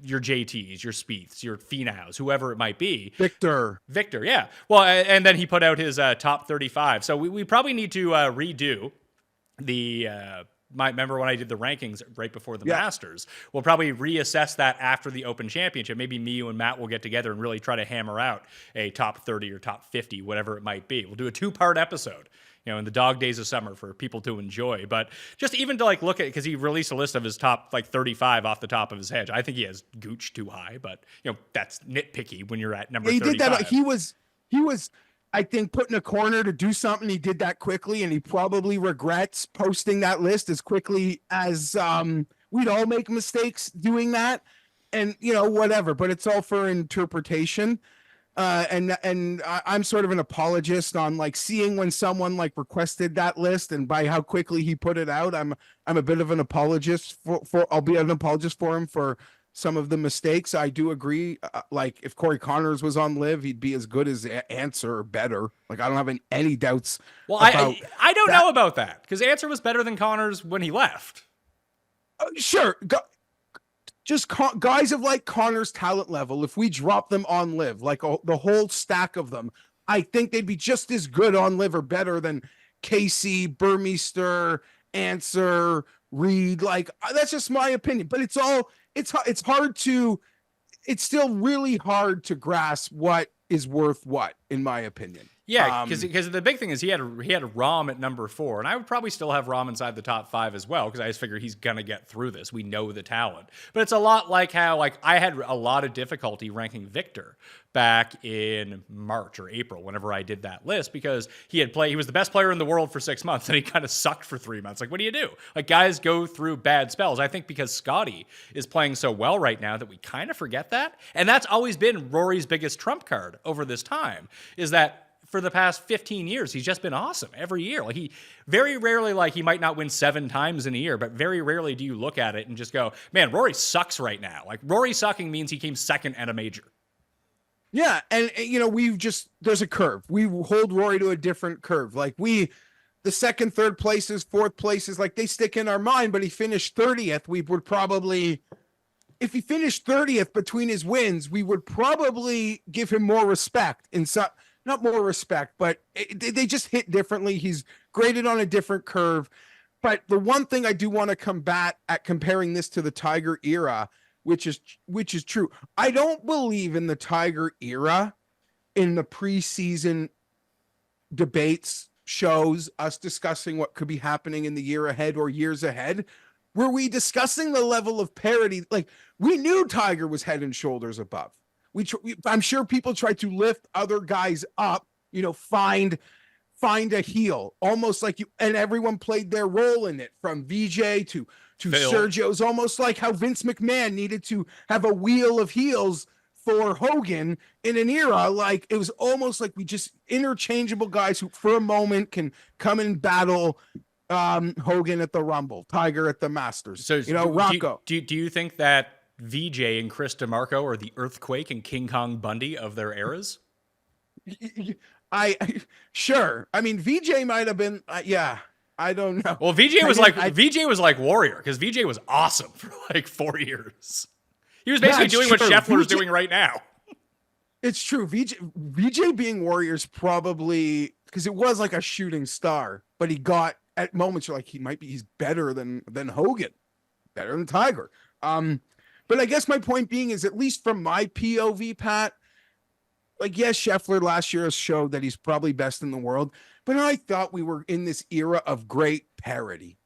your JTs, your Spieths, your Finaus, whoever it might be. Victor, yeah. Well, and then he put out his top 35. So we probably need to redo the remember when I did the rankings right before the Masters? We'll probably reassess that after the Open Championship. Maybe me, you, and Matt will get together and really try to hammer out a top 30 or top 50, whatever it might be. We'll do a 2-part episode, in the dog days of summer for people to enjoy. But just even to look at, because he released a list of his top 35 off the top of his head. I think he has Gooch too high, but that's nitpicky when you're at number 35. He did that. He was, I think, put in a corner to do something. He did that quickly, and he probably regrets posting that list as quickly as we'd all make mistakes doing that. And, whatever, but it's all for interpretation. And I'm sort of an apologist on seeing when someone requested that list, and by how quickly he put it out, I'm a bit of an apologist I'll be an apologist for him for some of the mistakes. I do agree. If Corey Connors was on LIV, he'd be as good as Answer or better. I don't have any doubts. Well, I don't know about that, because Answer was better than Connors when he left. Sure. Just guys of Connor's talent level, if we drop them on LIV, the whole stack of them, I think they'd be just as good on LIV or better than Casey, Burmeister, answer, read. Like that's just my opinion. But it's hard to. It's still really hard to grasp what is worth what, in my opinion. Yeah, because the big thing is he had Rom at number 4, and I would probably still have Rom inside the top 5 as well, because I just figure he's gonna get through this. We know the talent, but it's a lot like how I had a lot of difficulty ranking Victor back in March or April whenever I did that list, because he was the best player in the world for 6 months, and he kind of sucked for 3 months. Like, what do you do? Like, guys go through bad spells. I think because Scotty is playing so well right now that we kind of forget that, and that's always been Rory's biggest trump card over this time, is that for the past 15 years, he's just been awesome every year. Like, he very rarely, like, he might not win 7 times in a year, but very rarely do you look at it and just go, man, Rory sucks right now. Like, Rory sucking means he came second at a major. Yeah, and there's a curve. We hold Rory to a different curve. Like, the second, third places, fourth places, like, they stick in our mind, but he finished 30th. We would probably, if he finished 30th between his wins, we would probably give him more respect not more respect, but they just hit differently. He's graded on a different curve. But the one thing I do want to combat at comparing this to the Tiger era, which is true. I don't believe in the Tiger era in the preseason debates, shows, us discussing what could be happening in the year ahead or years ahead. Were we discussing the level of parity? Like, we knew Tiger was head and shoulders above. I'm sure people tried to lift other guys up, find a heel, almost like and everyone played their role in it, from VJ to Phil. Sergio. It's almost like how Vince McMahon needed to have a wheel of heels for Hogan in an era. Like, it was almost like we just interchangeable guys who for a moment can come and battle Hogan at the Rumble, Tiger at the Masters. So, Rocco. Do you think that VJ and Chris DeMarco are the Earthquake and King Kong Bundy of their eras? Sure. I mean, VJ might have been. I don't know. Well, VJ was like Warrior, because VJ was awesome for like 4 years. He was basically doing what Scheffler's doing right now. It's true. VJ being Warrior's probably, because it was like a shooting star, but he got at moments you're like, he's better than Hogan, better than Tiger. But I guess my point being is, at least from my POV, Pat, like, yes, Scheffler last year has showed that he's probably best in the world, but I thought we were in this era of great parity,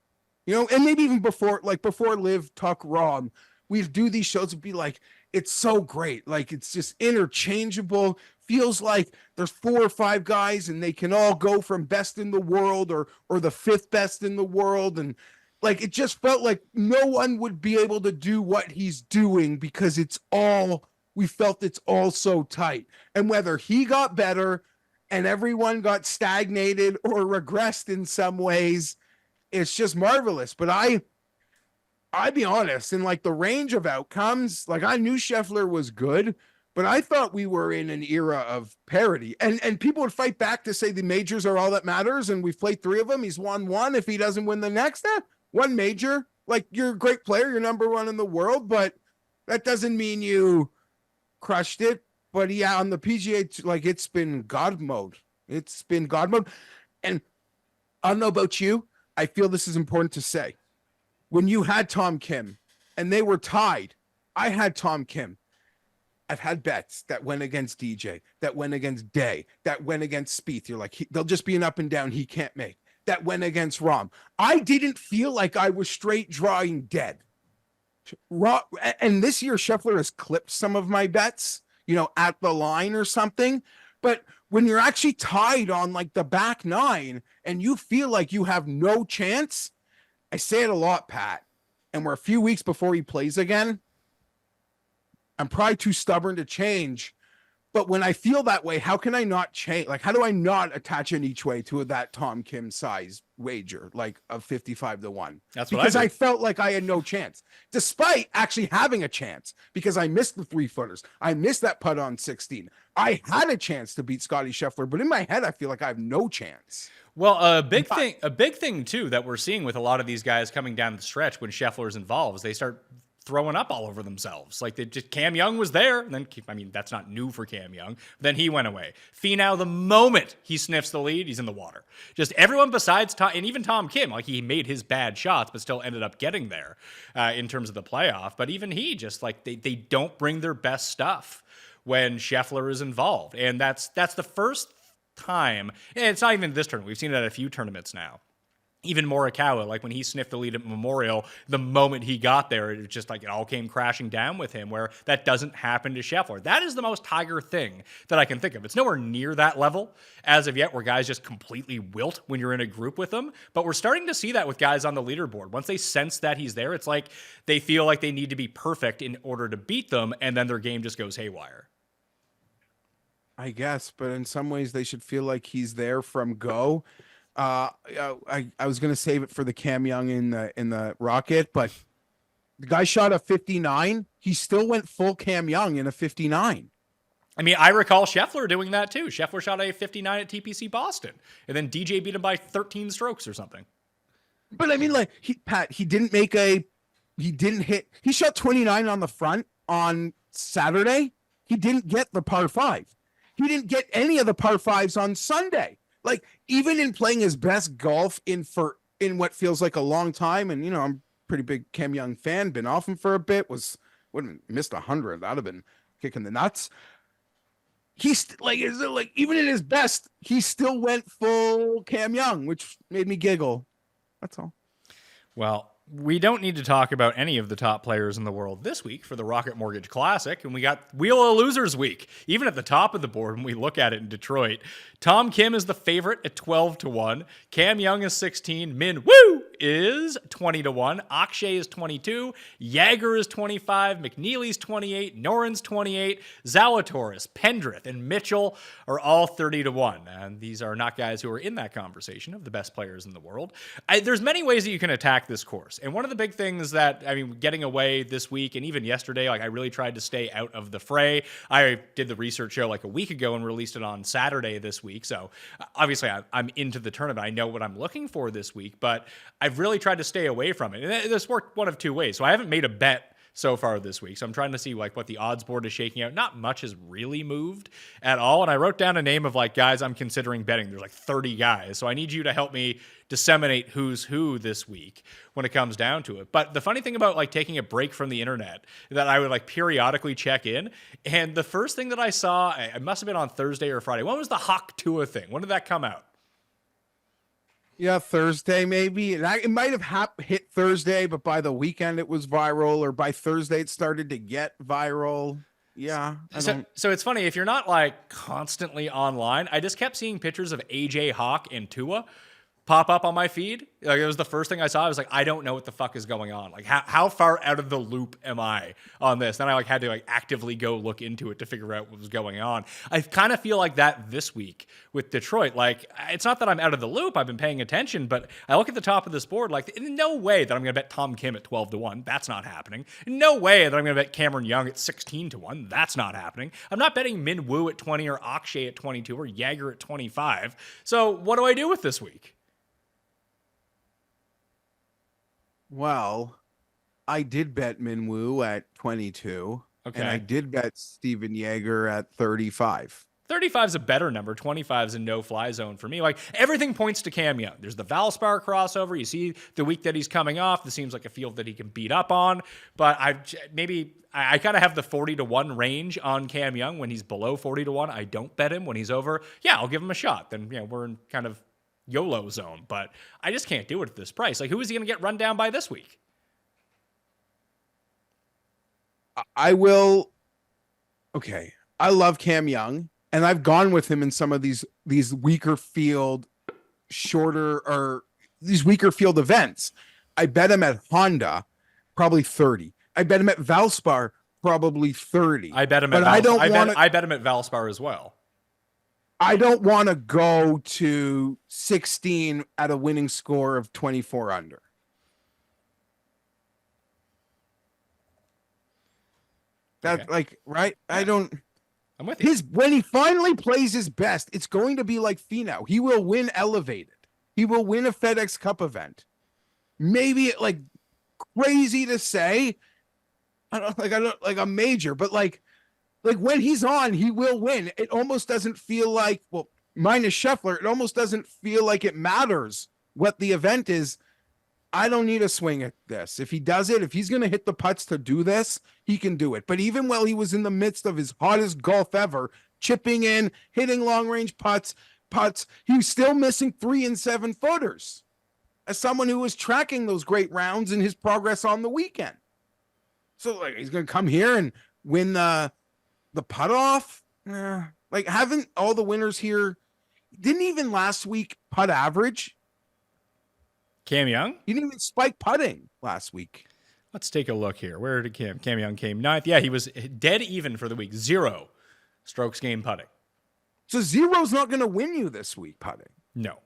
and maybe even before LIV Talk Rom, we'd do these shows and be like, it's so great. Like, it's just interchangeable. Feels like there's 4 or 5 guys and they can all go from best in the world or the 5th best in the world. And like, it just felt like no one would be able to do what he's doing, because we felt it's all so tight. And whether he got better and everyone got stagnated or regressed in some ways, it's just marvelous. But I'd be honest, in like the range of outcomes, like, I knew Scheffler was good, but I thought we were in an era of parity. And people would fight back to say the majors are all that matters, and we've played 3 of them. He's won 1. If he doesn't win the next, one major, like, you're a great player, you're number 1 in the world, but that doesn't mean you crushed it. But yeah, on the PGA, like, it's been God mode. And I don't know about you, I feel this is important to say. When you had Tom Kim and they were tied, I had Tom Kim. I've had bets that went against DJ, that went against Day, that went against Spieth. You're like, they'll just be an up and down he can't make. That went against Rom. I didn't feel like I was straight drawing dead. And this year, Scheffler has clipped some of my bets, at the line or something. But when you're actually tied on like the back 9 and you feel like you have no chance, I say it a lot, Pat, and we're a few weeks before he plays again. I'm probably too stubborn to change. But when I feel that way, how can I not change? Like, how do I not attach an each way to that Tom Kim size wager, like of 55-1? That's what because I felt like I had no chance, despite actually having a chance, because I missed the 3-footers. I missed that putt on 16. I had a chance to beat Scotty Scheffler, but in my head, I feel like I have no chance. Well, a big thing too that we're seeing with a lot of these guys coming down the stretch when Scheffler's involved is they start throwing up all over themselves. Like, they just, Cam Young was there, and then, I mean, that's not new for Cam Young. Then he went away. Finau, the moment he sniffs the lead, he's in the water. Just everyone besides Tom, and even Tom Kim, like, he made his bad shots, but still ended up getting there in terms of the playoff. But even he, just like, they don't bring their best stuff when Scheffler is involved. And that's the first time, and it's not even this tournament. We've seen it at a few tournaments now. Even Morikawa, like when he sniffed the lead at Memorial, the moment he got there, it was just like it all came crashing down with him, where that doesn't happen to Scheffler. That is the most Tiger thing that I can think of. It's nowhere near that level as of yet, where guys just completely wilt when you're in a group with them. But we're starting to see that with guys on the leaderboard. Once they sense that he's there, it's like they feel like they need to be perfect in order to beat them, and then their game just goes haywire. I guess, but in some ways they should feel like he's there from go. I was gonna save it for the Cam Young in the Rocket, but the guy shot a 59. He still went full Cam Young in a 59. I mean, I recall Scheffler doing that too. Scheffler shot a 59 at TPC Boston, and then DJ beat him by 13 strokes or something. But I mean, like, he didn't hit. He shot 29 on the front on Saturday. He didn't get the par 5. He didn't get any of the par 5s on Sunday. Like, even in playing his best golf in what feels like a long time, and I'm a pretty big Cam Young fan, been off him for a bit, wouldn't missed 100. That'd have been kicking the nuts. He's like even in his best, he still went full Cam Young, which made me giggle. That's all. Well, we don't need to talk about any of the top players in the world this week for the Rocket Mortgage Classic, and we got Wheel of Losers week. Even at the top of the board, when we look at it in Detroit, Tom Kim is the favorite at 12-1. Cam Young is 16. Min Woo is 20-1. Akshay is 22. Jaeger is 25. McNeely's 28. Noren's 28. Zalatoris, Pendrith, and Mitchell are all 30-1. And these are not guys who are in that conversation of the best players in the world. There's many ways that you can attack this course. And one of the big things that, I mean, getting away this week and even yesterday, like, I really tried to stay out of the fray. I did the research show like a week ago and released it on Saturday this week. So obviously I'm into the tournament. I know what I'm looking for this week, but I've really tried to stay away from it. And this worked one of two ways. So I haven't made a bet so far this week. So I'm trying to see like what the odds board is shaking out. Not much has really moved at all. And I wrote down a name of like guys I'm considering betting. There's like 30 guys. So I need you to help me disseminate who's who this week when it comes down to it. But the funny thing about like taking a break from the internet that I would like periodically check in. And the first thing that I saw, it must have been on Thursday or Friday. When was the Hawk Tua thing? When did that come out? Yeah, Thursday maybe. It might have hit Thursday, but by the weekend it was viral, or by Thursday it started to get viral. Yeah. So it's funny, if you're not like constantly online, I just kept seeing pictures of AJ Hawk and Tua pop up on my feed. Like, it was the first thing I saw. I was like, I don't know what the fuck is going on. Like, how far out of the loop am I on this? Then I like had to like actively go look into it to figure out what was going on. I kind of feel like that this week with Detroit. Like, it's not that I'm out of the loop. I've been paying attention, but I look at the top of this board, like, in no way that I'm going to bet Tom Kim at 12-1. That's not happening. In no way that I'm going to bet Cameron Young at 16-1. That's not happening. I'm not betting Min Woo at 20 or Akshay at 22 or Jaeger at 25. So what do I do with this week? Well, I did bet Minwoo at 22. Okay. And I did bet Steven Jaeger at 35. 35 is a better number. 25 is a no-fly zone for me. Like, everything points to Cam Young. There's the Valspar crossover. You see the week that he's coming off. This seems like a field that he can beat up on. But I kind of have the 40-1 range on Cam Young. When he's below 40-1, I don't bet him. When he's over, yeah, I'll give him a shot. Then, we're in kind of YOLO zone, but I just can't do it at this price. Like, who is he going to get run down by this week? I will. Okay. I love Cam Young, and I've gone with him in some of these weaker field, these weaker field events. I bet him at Honda, probably 30. I bet him at Valspar, probably 30. I bet him at I bet him at Valspar as well. I don't want to go to 16 at a winning score of 24 under. That's okay. Like, right? I don't. I'm with you. When he finally plays his best, it's going to be like Finau. He will win elevated. He will win a FedEx Cup event. Maybe like crazy to say, I don't like a major, but like when he's on, he will win. It almost doesn't feel like, well, minus Scheffler, it almost doesn't feel like it matters what the event is. I don't need a swing at this. If he does it, if he's going to hit the putts to do this, he can do it. But even while he was in the midst of his hottest golf ever, chipping in, hitting long range putts, he was still missing 3 and 7 footers. As someone who was tracking those great rounds and his progress on the weekend. So like he's going to come here and win the putt off. Like haven't all the winners here, didn't even last week putt average. Cam Young? He didn't even spike putting last week. Let's take a look here. Where did Cam Young came 9th? Yeah, he was dead even for the week. 0 strokes gained putting. So 0's not going to win you this week putting. No,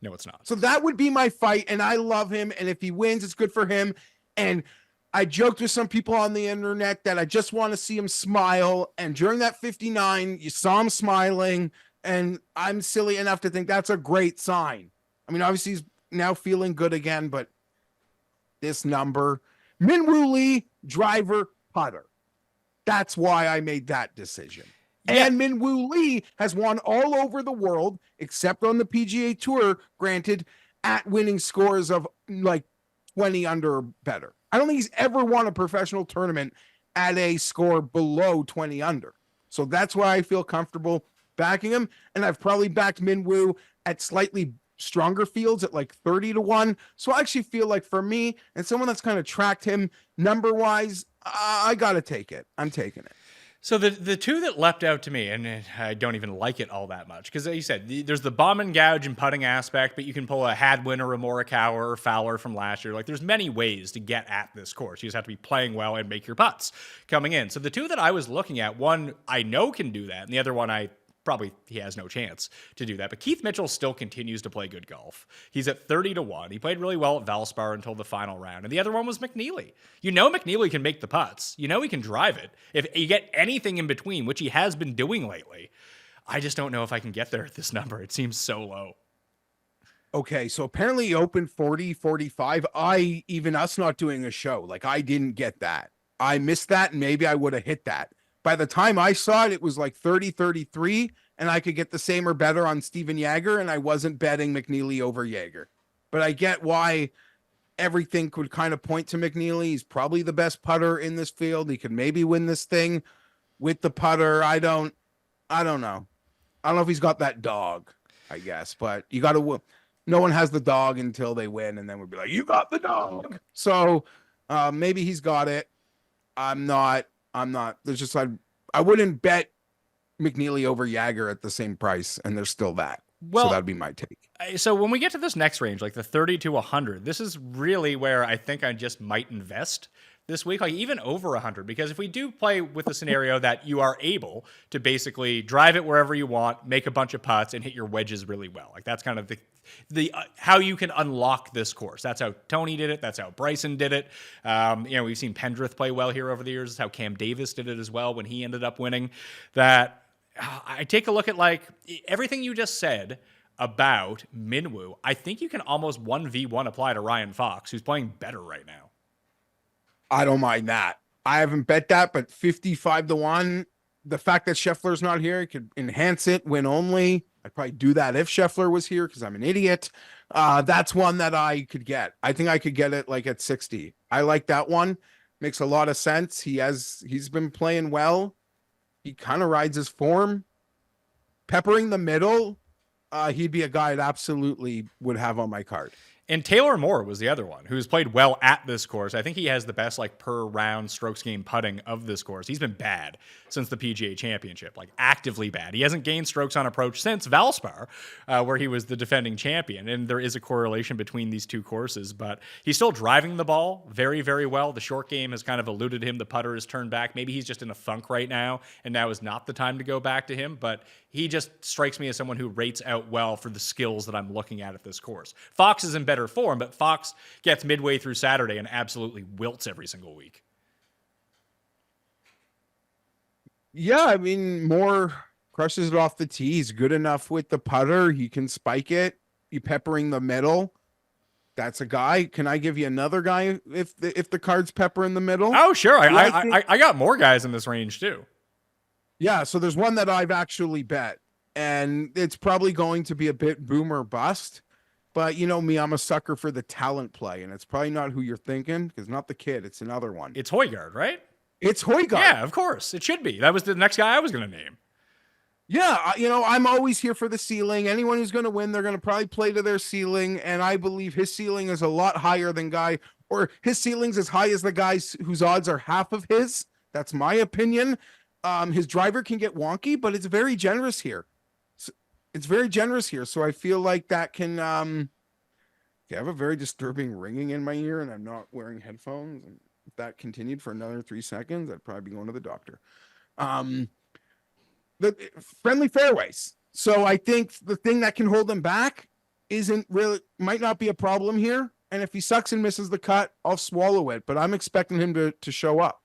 it's not. So that would be my fight, and I love him. And if he wins, it's good for him. And I joked with some people on the internet that I just want to see him smile. And during that 59, you saw him smiling. And I'm silly enough to think that's a great sign. I mean, obviously he's now feeling good again, but this number, Min-Woo Lee, driver, putter. That's why I made that decision. Yeah. And Min-Woo Lee has won all over the world, except on the PGA Tour, granted, at winning scores of like 20 under or better. I don't think he's ever won a professional tournament at a score below 20 under. So that's why I feel comfortable backing him. And I've probably backed Min-Woo at slightly stronger fields at like 30-1. So I actually feel like for me and someone that's kind of tracked him number wise, I got to take it. I'm taking it. So the two that leapt out to me, and I don't even like it all that much, because you said there's the bomb and gouge and putting aspect, but you can pull a Hadwin or a Morikawa or Fowler from last year. Like there's many ways to get at this course. You just have to be playing well and make your putts coming in. So the two that I was looking at, one I know can do that, and the other one he has no chance to do that. But Keith Mitchell still continues to play good golf. He's at 30-1. He played really well at Valspar until the final round. And the other one was McNeely. You know McNeely can make the putts. You know he can drive it. If you get anything in between, which he has been doing lately, I just don't know if I can get there at this number. It seems so low. Okay, so apparently he opened 40, 45. Even us not doing a show, like I didn't get that. I missed that, and maybe I would have hit that. By the time I saw it, it was like 30, 33, and I could get the same or better on Steven Jaeger, and I wasn't betting McNeely over Jaeger. But I get why everything could kind of point to McNeely. He's probably the best putter in this field. He could maybe win this thing with the putter. I don't know. I don't know if he's got that dog, I guess, but you got to, no one has the dog until they win, and then we'll be like, you got the dog. So maybe he's got it. I'm not. There's just I wouldn't bet McNeely over Jaeger at the same price, and there's still that. Well, so that'd be my take. So when we get to this next range, like the 30 to 100, this is really where I think I just might invest this week, like even over 100, because if we do play with a scenario that you are able to basically drive it wherever you want, make a bunch of putts, and hit your wedges really well, like that's kind of the how you can unlock this course. That's how Tony did it. That's how Bryson did it. We've seen Pendrith play well here over the years. That's how Cam Davis did it as well when he ended up winning. That I take a look at like everything you just said about Min-Woo. I think you can almost 1v1 apply to Ryan Fox, who's playing better right now. I don't mind that. I haven't bet that, but 55-1. The fact that Scheffler's not here, it could enhance it, win only. I'd probably do that if Scheffler was here because I'm an idiot. That's one that I could get. I think I could get it like at 60. I like that one. Makes a lot of sense. He's been playing well. He kind of rides his form. Peppering the middle, he'd be a guy I'd absolutely would have on my card. And Taylor Moore was the other one who's played well at this course. I think he has the best like per round strokes gained putting of this course. He's been bad since the PGA Championship, like actively bad. He hasn't gained strokes on approach since Valspar, where he was the defending champion. And there is a correlation between these two courses, but he's still driving the ball very, very well. The short game has kind of eluded him. The putter has turned back. Maybe he's just in a funk right now, and now is not the time to go back to him. But he just strikes me as someone who rates out well for the skills that I'm looking at this course. Fox is in better form, but Fox gets midway through Saturday and absolutely wilts every single week. Yeah, I mean, Moore crushes it off the tee. He's good enough with the putter. He can spike it. You peppering the middle. That's a guy. Can I give you another guy if the cards pepper in the middle? Oh, sure. I think- I got more guys in this range too. Yeah, so there's one that I've actually bet, and it's probably going to be a bit boomer bust. But you know me, I'm a sucker for the talent play, and it's probably not who you're thinking, because not the kid, it's another one. It's Højgaard, right? It's Højgaard. Yeah, of course. It should be. That was the next guy I was going to name. Yeah, you know, I'm always here for the ceiling. Anyone who's going to win, they're going to probably play to their ceiling, and I believe his ceiling is a lot higher than or his ceiling's as high as the guys whose odds are half of his. That's my opinion. His driver can get wonky, but it's very generous here. It's very generous here, so I feel like that can. I have a very disturbing ringing in my ear, and I'm not wearing headphones. And if that continued for another 3 seconds, I'd probably be going to the doctor. The friendly fairways. So I think the thing that can hold him back might not be a problem here. And if he sucks and misses the cut, I'll swallow it. But I'm expecting him to show up.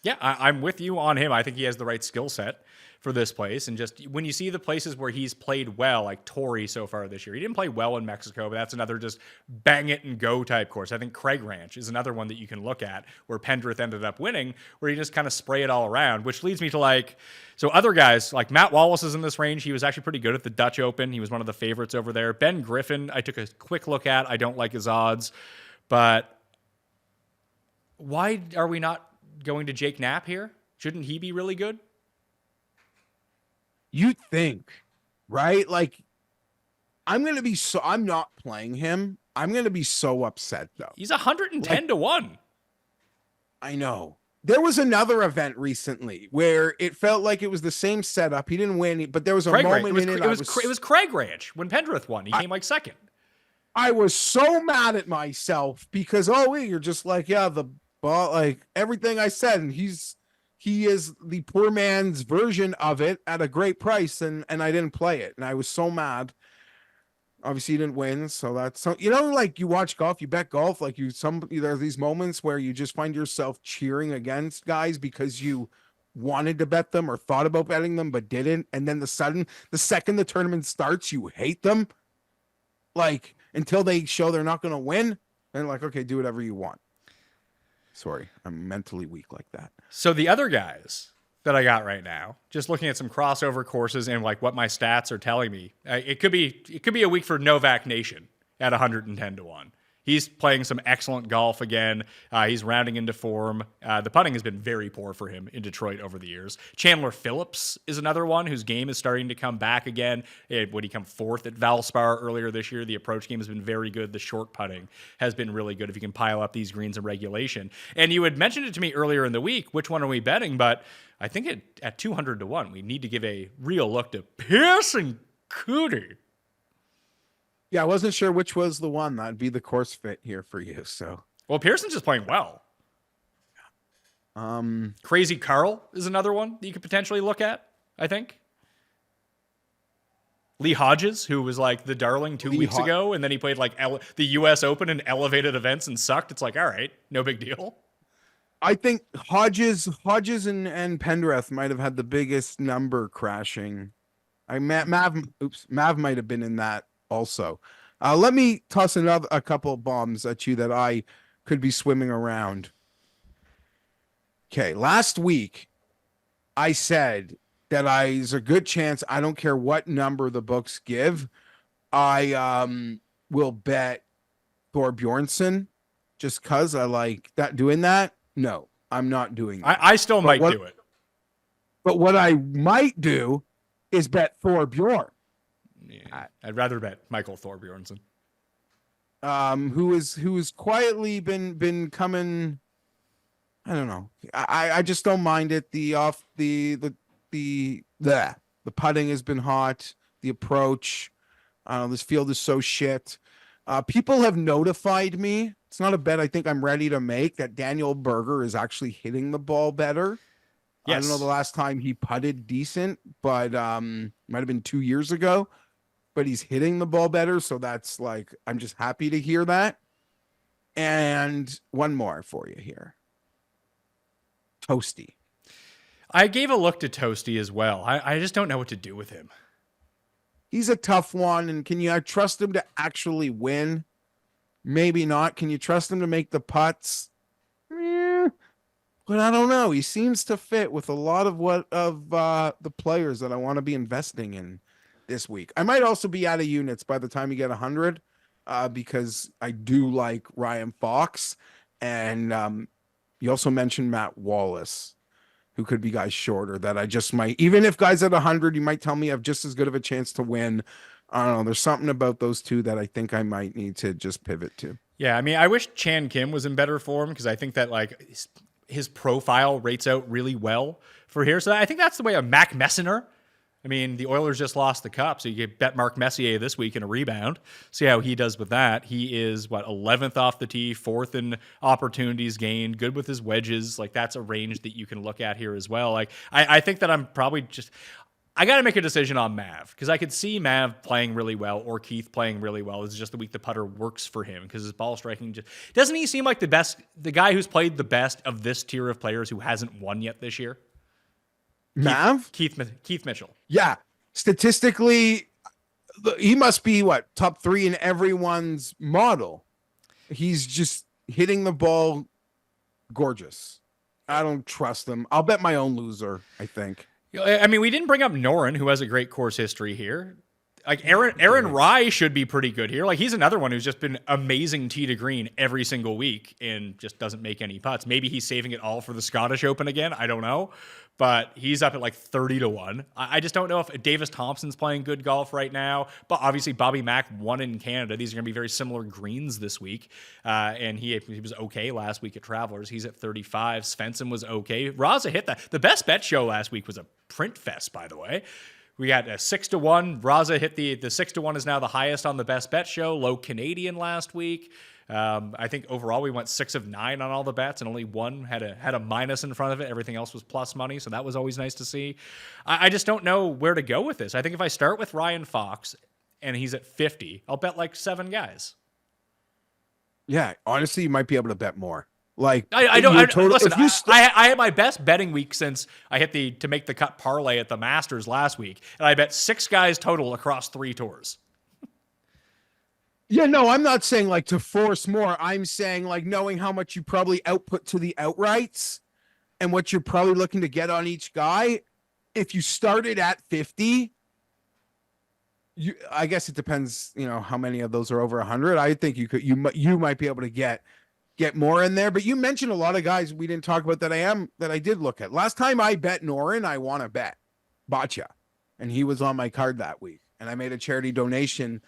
Yeah, I'm with you on him. I think he has the right skill set for this place. And just when you see the places where he's played well, like Torrey so far this year, he didn't play well in Mexico, but that's another just bang it and go type course. I think Craig Ranch is another one that you can look at where Pendrith ended up winning, where you just kind of spray it all around, which leads me to so other guys like Matt Wallace is in this range. He was actually pretty good at the Dutch Open. He was one of the favorites over there. Ben Griffin, I took a quick look at. I don't like his odds, but why are we not going to Jake Knapp here? Shouldn't he be really good? You'd think, right? Like, I'm not playing him. I'm going to be so upset, though. He's 110 to 1. I know. There was another event recently where it felt like it was the same setup. He didn't win, but there was a moment in it. It was Craig Ranch when Pendrith won. He came second. I was so mad at myself because, you're just like, yeah, the ball, like everything I said, and he is the poor man's version of it at a great price, and I didn't play it, and I was so mad. Obviously, he didn't win, so that's like you watch golf, you bet golf, like there are these moments where you just find yourself cheering against guys because you wanted to bet them or thought about betting them but didn't, and then the second the tournament starts, you hate them, like until they show they're not going to win, and like, okay, do whatever you want. Sorry, I'm mentally weak like that. So the other guys that I got right now, just looking at some crossover courses and like what my stats are telling me, it could be a week for Novak Nation at 110 to 1. He's playing some excellent golf again. He's rounding into form. The putting has been very poor for him in Detroit over the years. Chandler Phillips is another one whose game is starting to come back again. Would he come fourth at Valspar earlier this year? The approach game has been very good. The short putting has been really good if you can pile up these greens in regulation. And you had mentioned it to me earlier in the week, which one are we betting? But I think at 200 to 1, we need to give a real look to Pearson Coody. Yeah, I wasn't sure which was the one that'd be the course fit here for you. So, well, Pearson's just playing well. Crazy Carl is another one that you could potentially look at, I think. Lee Hodges, who was like the darling 2 weeks ago, and then he played like the U.S. Open in elevated events and sucked. It's like, all right, no big deal. I think Hodges and Pendrith might have had the biggest number crashing. Mav might have been in that also. Let me toss a couple of bombs at you that I could be swimming around. Okay, last week I said that there's a good chance, I don't care what number the books give, I will bet Thor Bjornsson just because I like that doing that. No, I'm not doing that. I still might do it. But what I might do is bet Thor Bjorn. Yeah, I'd rather bet Michael Thorbjornsen. Who is quietly been coming. I don't know. I just don't mind it. The putting has been hot. The approach. This field is so shit. People have notified me. It's not a bet I think I'm ready to make that Daniel Berger is actually hitting the ball better. Yes. I don't know the last time he putted decent, but might have been 2 years ago. But he's hitting the ball better, so that's like, I'm just happy to hear that. And one more for you here. Toasty. I gave a look to Toasty as well. I just don't know what to do with him. He's a tough one, and can you trust him to actually win? Maybe not. Can you trust him to make the putts? Eh, but I don't know. He seems to fit with a lot of the players that I want to be investing in this week. I might also be out of units by the time you get 100, because I do like Ryan Fox, and you also mentioned Matt Wallace, who could be guys shorter that I just might, even if guys at 100, you might tell me I have just as good of a chance to win. I don't know. There's something about those two that I think I might need to just pivot to. Yeah, I mean, I wish Chan Kim was in better form because I think that like his profile rates out really well for here. So I think that's the way of Mac Messiner. I mean, the Oilers just lost the cup, so you could bet Mark Messier this week in a rebound. See how he does with that. He is, 11th off the tee, 4th in opportunities gained, good with his wedges. Like, that's a range that you can look at here as well. Like, I think that I'm probably just... I got to make a decision on Mav because I could see Mav playing really well or Keith playing really well. This is just the week the putter works for him because his ball striking just... Doesn't he seem like the guy who's played the best of this tier of players who hasn't won yet this year? Mav? Keith Mitchell. Yeah. Statistically, he must be top 3 in everyone's model. He's just hitting the ball gorgeous. I don't trust him. I'll bet my own loser, I think. I mean, we didn't bring up Noren, who has a great course history here. Like Aaron Rye should be pretty good here. Like he's another one who's just been amazing tee to green every single week and just doesn't make any putts. Maybe he's saving it all for the Scottish Open again. I don't know, but he's up at 30-1. I just don't know if Davis Thompson's playing good golf right now. But obviously Bobby Mack won in Canada. These are going to be very similar greens this week, and he was okay last week at Travelers. He's at 35. Svensson was okay. Raza hit that. The best bet show last week was a print fest, by the way. We got a 6-1. Raza hit the 6-1 is now the highest on the best bet show. Low Canadian last week. I think overall we went 6 of 9 on all the bets, and only one had a minus in front of it. Everything else was plus money, so that was always nice to see. I just don't know where to go with this. I think if I start with Ryan Fox and he's at 50, I'll bet 7 guys. Yeah, honestly, you might be able to bet more. I had my best betting week since I hit the to make the cut parlay at the Masters last week, and I bet 6 guys total across 3 tours. Yeah, no, I'm not saying to force more. I'm saying knowing how much you probably output to the outrights and what you're probably looking to get on each guy. If you started at 50, I guess it depends, how many of those are over 100. I think you might be able to get more in there. But you mentioned a lot of guys we didn't talk about that I did look at. Last time I bet Noren, I won a bet. Botcha. And he was on my card that week. And I made a charity donation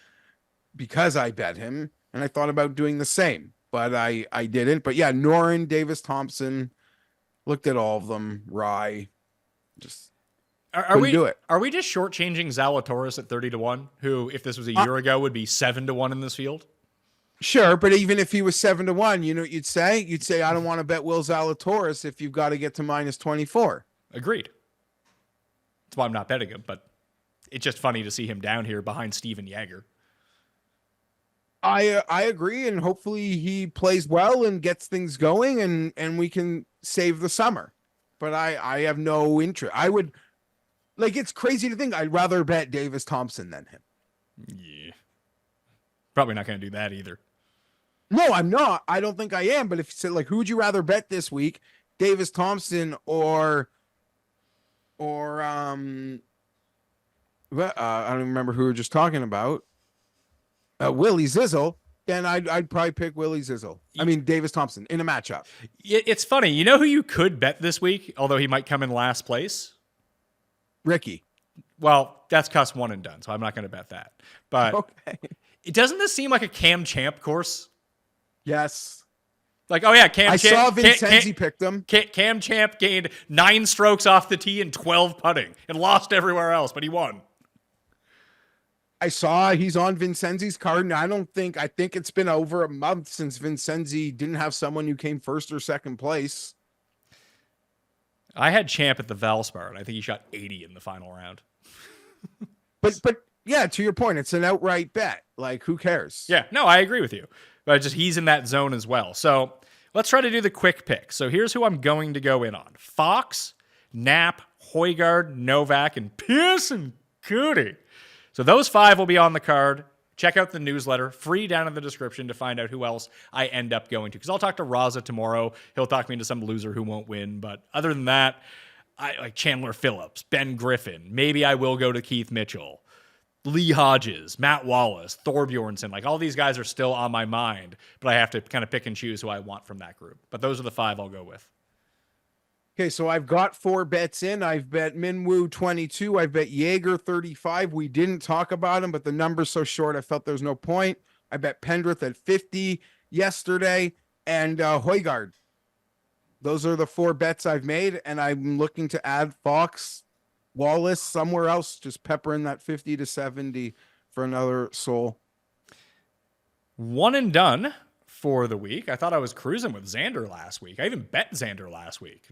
because I bet him. And I thought about doing the same. But I didn't. But yeah, Noren, Davis Thompson, looked at all of them. Rye. Just do it. Are we just shortchanging Zalatoris at 30-1, who, if this was a year ago, would be 7-1 in this field? Sure, but even if he was 7-1, you know what you'd say? You'd say, I don't want to bet Will Zalatoris if you've got to get to minus 24. Agreed. That's why I'm not betting him, but it's just funny to see him down here behind Steven Yeager. I agree, and hopefully he plays well and gets things going, and we can save the summer. But I have no interest. I would, it's crazy to think I'd rather bet Davis Thompson than him. Yeah. Probably not going to do that either. No, I'm not. I don't think I am. But if you said, who would you rather bet this week? Davis Thompson or I don't remember who we were just talking about. Willie Zizzle. Then I'd probably pick Willie Zizzle. I mean, Davis Thompson in a matchup. It's funny. You know who you could bet this week, although he might come in last place? Ricky. Well, that's Cuss one and done, so I'm not going to bet that. But okay. Doesn't this seem like a Cam Champ course? Yes. Cam Champ. I saw Vincenzi picked him. Cam Champ gained 9 strokes off the tee and 12 putting and lost everywhere else, but he won. I saw he's on Vincenzi's card, and I think it's been over a month since Vincenzi didn't have someone who came first or second place. I had Champ at the Valspar, and I think he shot 80 in the final round. But yeah, to your point, it's an outright bet. Who cares? Yeah, no, I agree with you. But he's in that zone as well. So let's try to do the quick pick. So here's who I'm going to go in on. Fox, Knapp, Højgaard, Novak, and Pearson Cootie. So those 5 will be on the card. Check out the newsletter, free down in the description to find out who else I end up going to. Because I'll talk to Raza tomorrow. He'll talk me into some loser who won't win. But other than that, I like Chandler Phillips, Ben Griffin. Maybe I will go to Keith Mitchell, Lee Hodges, Matt Wallace, Thor Bjornsson. Like all these guys are still on my mind, but I have to kind of pick and choose who I want from that group. But those are the 5 I'll go with. Okay, so I've got 4 bets in. I've bet Minwoo 22. I've bet Jaeger 35. We didn't talk about him, but the number's so short, I felt there's no point. I bet Pendrith at 50 yesterday and Højgaard. Those are the 4 bets I've made, and I'm looking to add Fox, Wallace, somewhere else, just pepper in that 50 to 70 for another soul. One and done for the week. I thought I was cruising with Xander last week. I even bet Xander last week.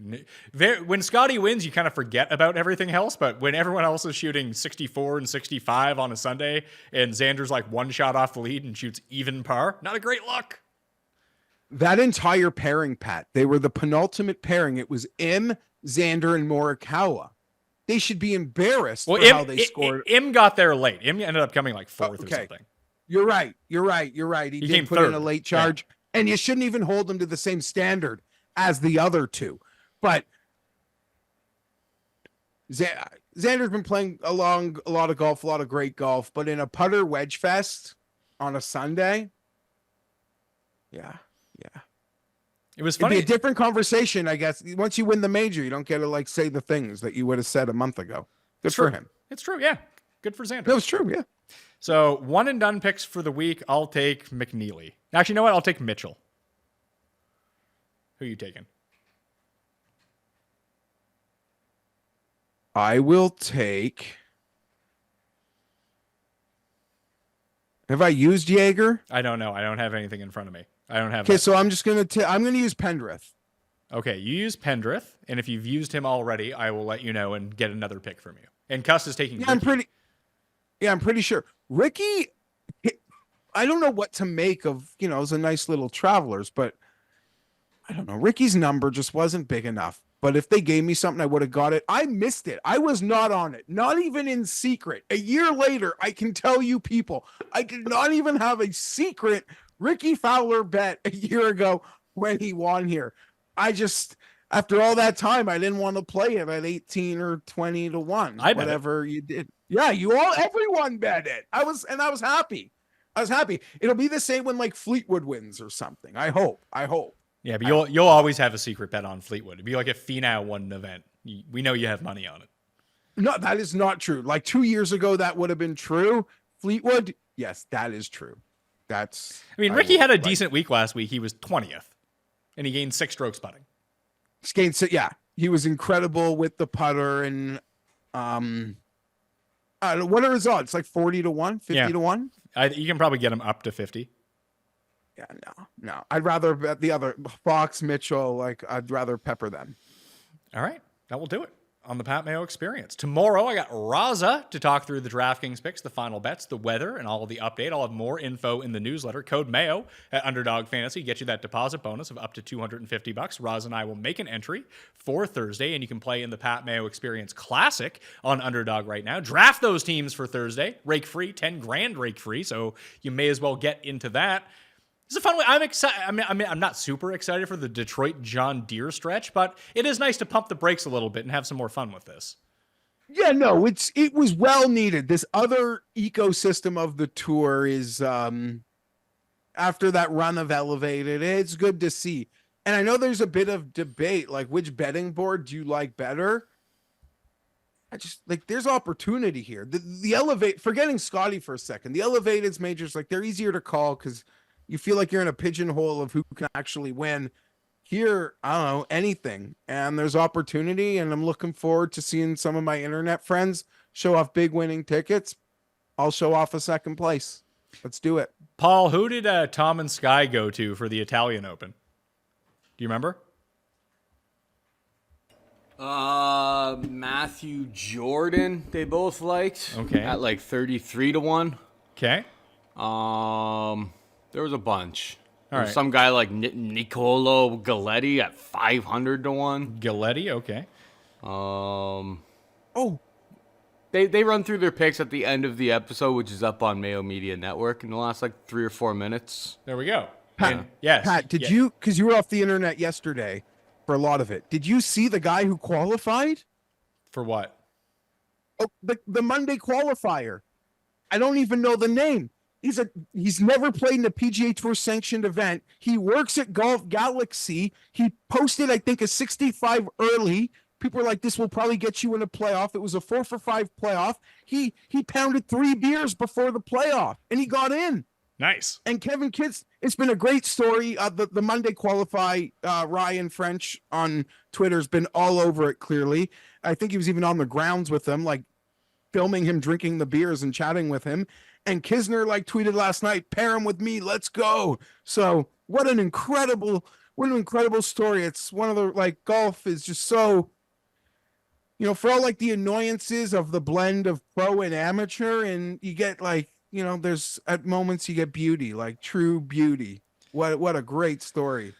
When Scotty wins, you kind of forget about everything else, but when everyone else is shooting 64 and 65 on a Sunday, and Xander's like 1 shot off the lead and shoots even par, not a great look. That entire pairing, Pat, they were the penultimate pairing. It was Xander, and Morikawa. They should be embarrassed for how they scored. Im got there late. Im ended up coming like 4th or something. You're right. He did put in a late charge, and you shouldn't even hold him to the same standard as the other 2. But Xander's been playing a lot of golf, a lot of great golf, but in a putter wedge fest on a Sunday, yeah. It was funny. It'd be a different conversation, I guess. Once you win the major, you don't get to like say the things that you would have said a month ago. Good for him. It's true, yeah. Good for Xander. That was true, yeah. So 1 and done picks for the week. I'll take McNeely. Actually, you know what? I'll take Mitchell. Who are you taking? I will take. Have I used Jaeger? I don't know. I don't have anything in front of me. I don't have. Okay, so I'm just gonna use Pendrith. Okay, you use Pendrith, and if you've used him already, I will let you know and get another pick from you. And Custys is taking. Yeah, I'm pretty sure Ricky. I don't know what to make of. It was a nice little Travelers, but I don't know. Ricky's number just wasn't big enough. But if they gave me something, I would have got it. I missed it. I was not on it, not even in secret. A year later, I can tell you people, I did not even have a secret Ricky Fowler bet a year ago when he won here. After all that time, I didn't want to play it at 18 or 20 to 1. Whatever you did. Yeah, everyone bet it. I was happy. It'll be the same when like Fleetwood wins or something. I hope. Yeah, but you'll always have a secret bet on Fleetwood. It'd be like if Finau won an event. We know you have money on it. No, that is not true. Like 2 years ago, that would have been true. Fleetwood, yes, that is true. Ricky had a decent week last week. He was 20th, and he gained 6 strokes putting. Yeah, he was incredible with the putter, and what are his odds? Like 40 to 1, 50 to 1? You can probably get him up to 50. Yeah, no. I'd rather bet the other Fox, Mitchell. Like I'd rather pepper them. All right, that will do it on the Pat Mayo Experience. Tomorrow, I got Raza to talk through the DraftKings picks, the final bets, the weather, and all of the update. I'll have more info in the newsletter. Code Mayo at Underdog Fantasy. Get you that deposit bonus of up to $250. Raza and I will make an entry for Thursday, and you can play in the Pat Mayo Experience Classic on Underdog right now. Draft those teams for Thursday. Rake free, 10 grand rake free, so you may as well get into that. It's a fun way. I'm excited. I'm not super excited for the Detroit John Deere stretch, but it is nice to pump the brakes a little bit and have some more fun with this. Yeah, no, it was well needed. This other ecosystem of the tour is after that run of Elevated, it's good to see. And I know there's a bit of debate, like which betting board do you like better? I just like there's opportunity here. The Elevate, forgetting Scotty for a second, the Elevated's majors, like they're easier to call because you feel like you're in a pigeonhole of who can actually win. Here, I don't know, anything. And there's opportunity, and I'm looking forward to seeing some of my internet friends show off big winning tickets. I'll show off a second place. Let's do it. Paul, who did Tom and Sky go to for the Italian Open? Do you remember? Matthew Jordan, they both liked. Okay. At like 33 to 1. Okay. There was a bunch. All right. Some guy like Nicolo Galletti at 500 to 1. Galletti, okay. Oh, They run through their picks at the end of the episode, which is up on Mayo Media Network in the last like 3 or 4 minutes. There we go. Pat, And, yes. Pat, did you, because you were off the internet yesterday for a lot of it, did you see the guy who qualified? For what? Oh, the Monday qualifier. I don't even know the name. He's never played in a PGA Tour sanctioned event. He works at Golf Galaxy. He posted, I think, a 65 early. People were like, this will probably get you in a playoff. It was a 4 for 5 playoff. He pounded 3 beers before the playoff and he got in. Nice. And Kevin Kitts, it's been a great story. The Monday qualify, Ryan French on Twitter has been all over it, clearly. I think he was even on the grounds with them, like filming him drinking the beers and chatting with him. And Kisner like tweeted last night, pair him with me, let's go. So what an incredible story. It's one of the, like, golf is just so, you know, for all like the annoyances of the blend of pro and amateur, and you get like, you know, there's at moments you get beauty, like true beauty. What a great story.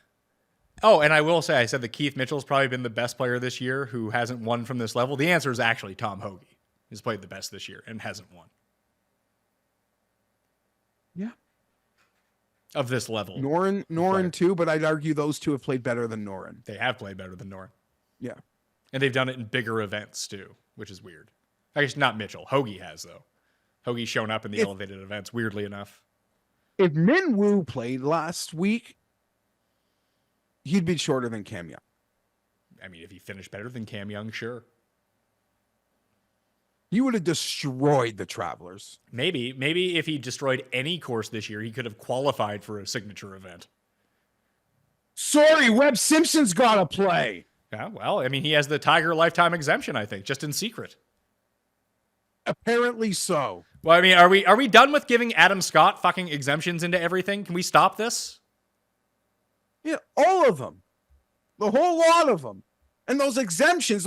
Oh, and I will say, I said that Keith Mitchell's probably been the best player this year who hasn't won from this level. The answer is actually Tom Hoagie. He's played the best this year and hasn't won. Yeah. Of this level. Noren too, but I'd argue those two have played better than Noren. They have played better than Noren. Yeah. And they've done it in bigger events too, which is weird. I guess not Mitchell. Hoagie has, though. Hoagie's shown up in the elevated events, weirdly enough. If Min Woo played last week, he'd be shorter than Cam Young. I mean, if he finished better than Cam Young, sure. He would have destroyed the Travelers. Maybe if he destroyed any course this year, he could have qualified for a signature event. Sorry, Webb Simpson's got to play. Yeah, well, I mean, he has the Tiger lifetime exemption, I think, just in secret. Apparently so. Well, I mean, are we done with giving Adam Scott fucking exemptions into everything? Can we stop this? Yeah, all of them. The whole lot of them. And those exemptions,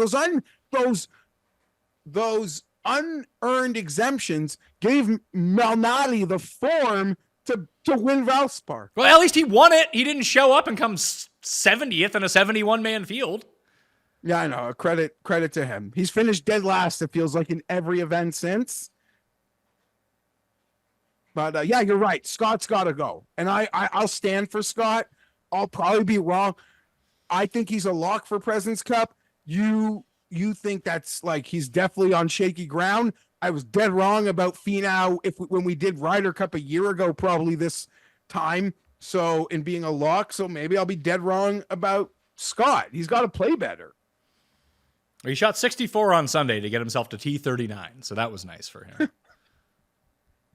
those unearned exemptions gave Malnati the form to win Valspar. Well, at least he won it. He didn't show up and come 70th in a 71-man field. Yeah, I know. Credit to him. He's finished dead last, it feels like, in every event since. But yeah, you're right. Scott's got to go. And I'll stand for Scott. I'll probably be wrong. I think he's a lock for President's Cup. You think that's like he's definitely on shaky ground. I was dead wrong about Finau when we did Ryder Cup a year ago, probably this time. So in being a lock, so maybe I'll be dead wrong about Scott. He's got to play better. He shot 64 on Sunday to get himself to T39, so that was nice for him.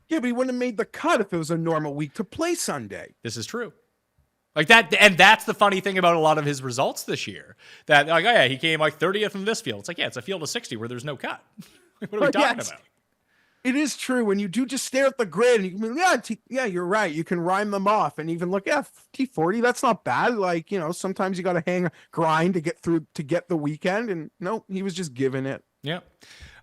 Yeah, but he wouldn't have made the cut if it was a normal week to play Sunday. This is true. Like that, and that's the funny thing about a lot of his results this year. That, like, oh yeah, he came like 30th in this field. It's like, yeah, it's a field of 60 where there's no cut. What are we talking about? It is true. When you do just stare at the grid and you can, yeah, you're right. You can rhyme them off and even look, yeah, T40, that's not bad. Like, you know, sometimes you got to grind to get through, to get the weekend. And no, he was just giving it. Yeah.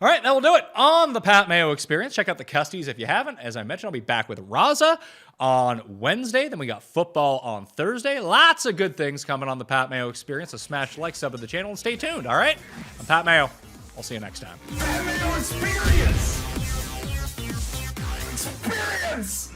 All right, that will do it on the Pat Mayo Experience. Check out the Custys if you haven't. As I mentioned, I'll be back with Raza on Wednesday. Then we got football on Thursday. Lots of good things coming on the Pat Mayo Experience. So smash like, sub to the channel, and stay tuned. All right? I'm Pat Mayo. I'll see you next time. Pat Mayo Experience! Experience!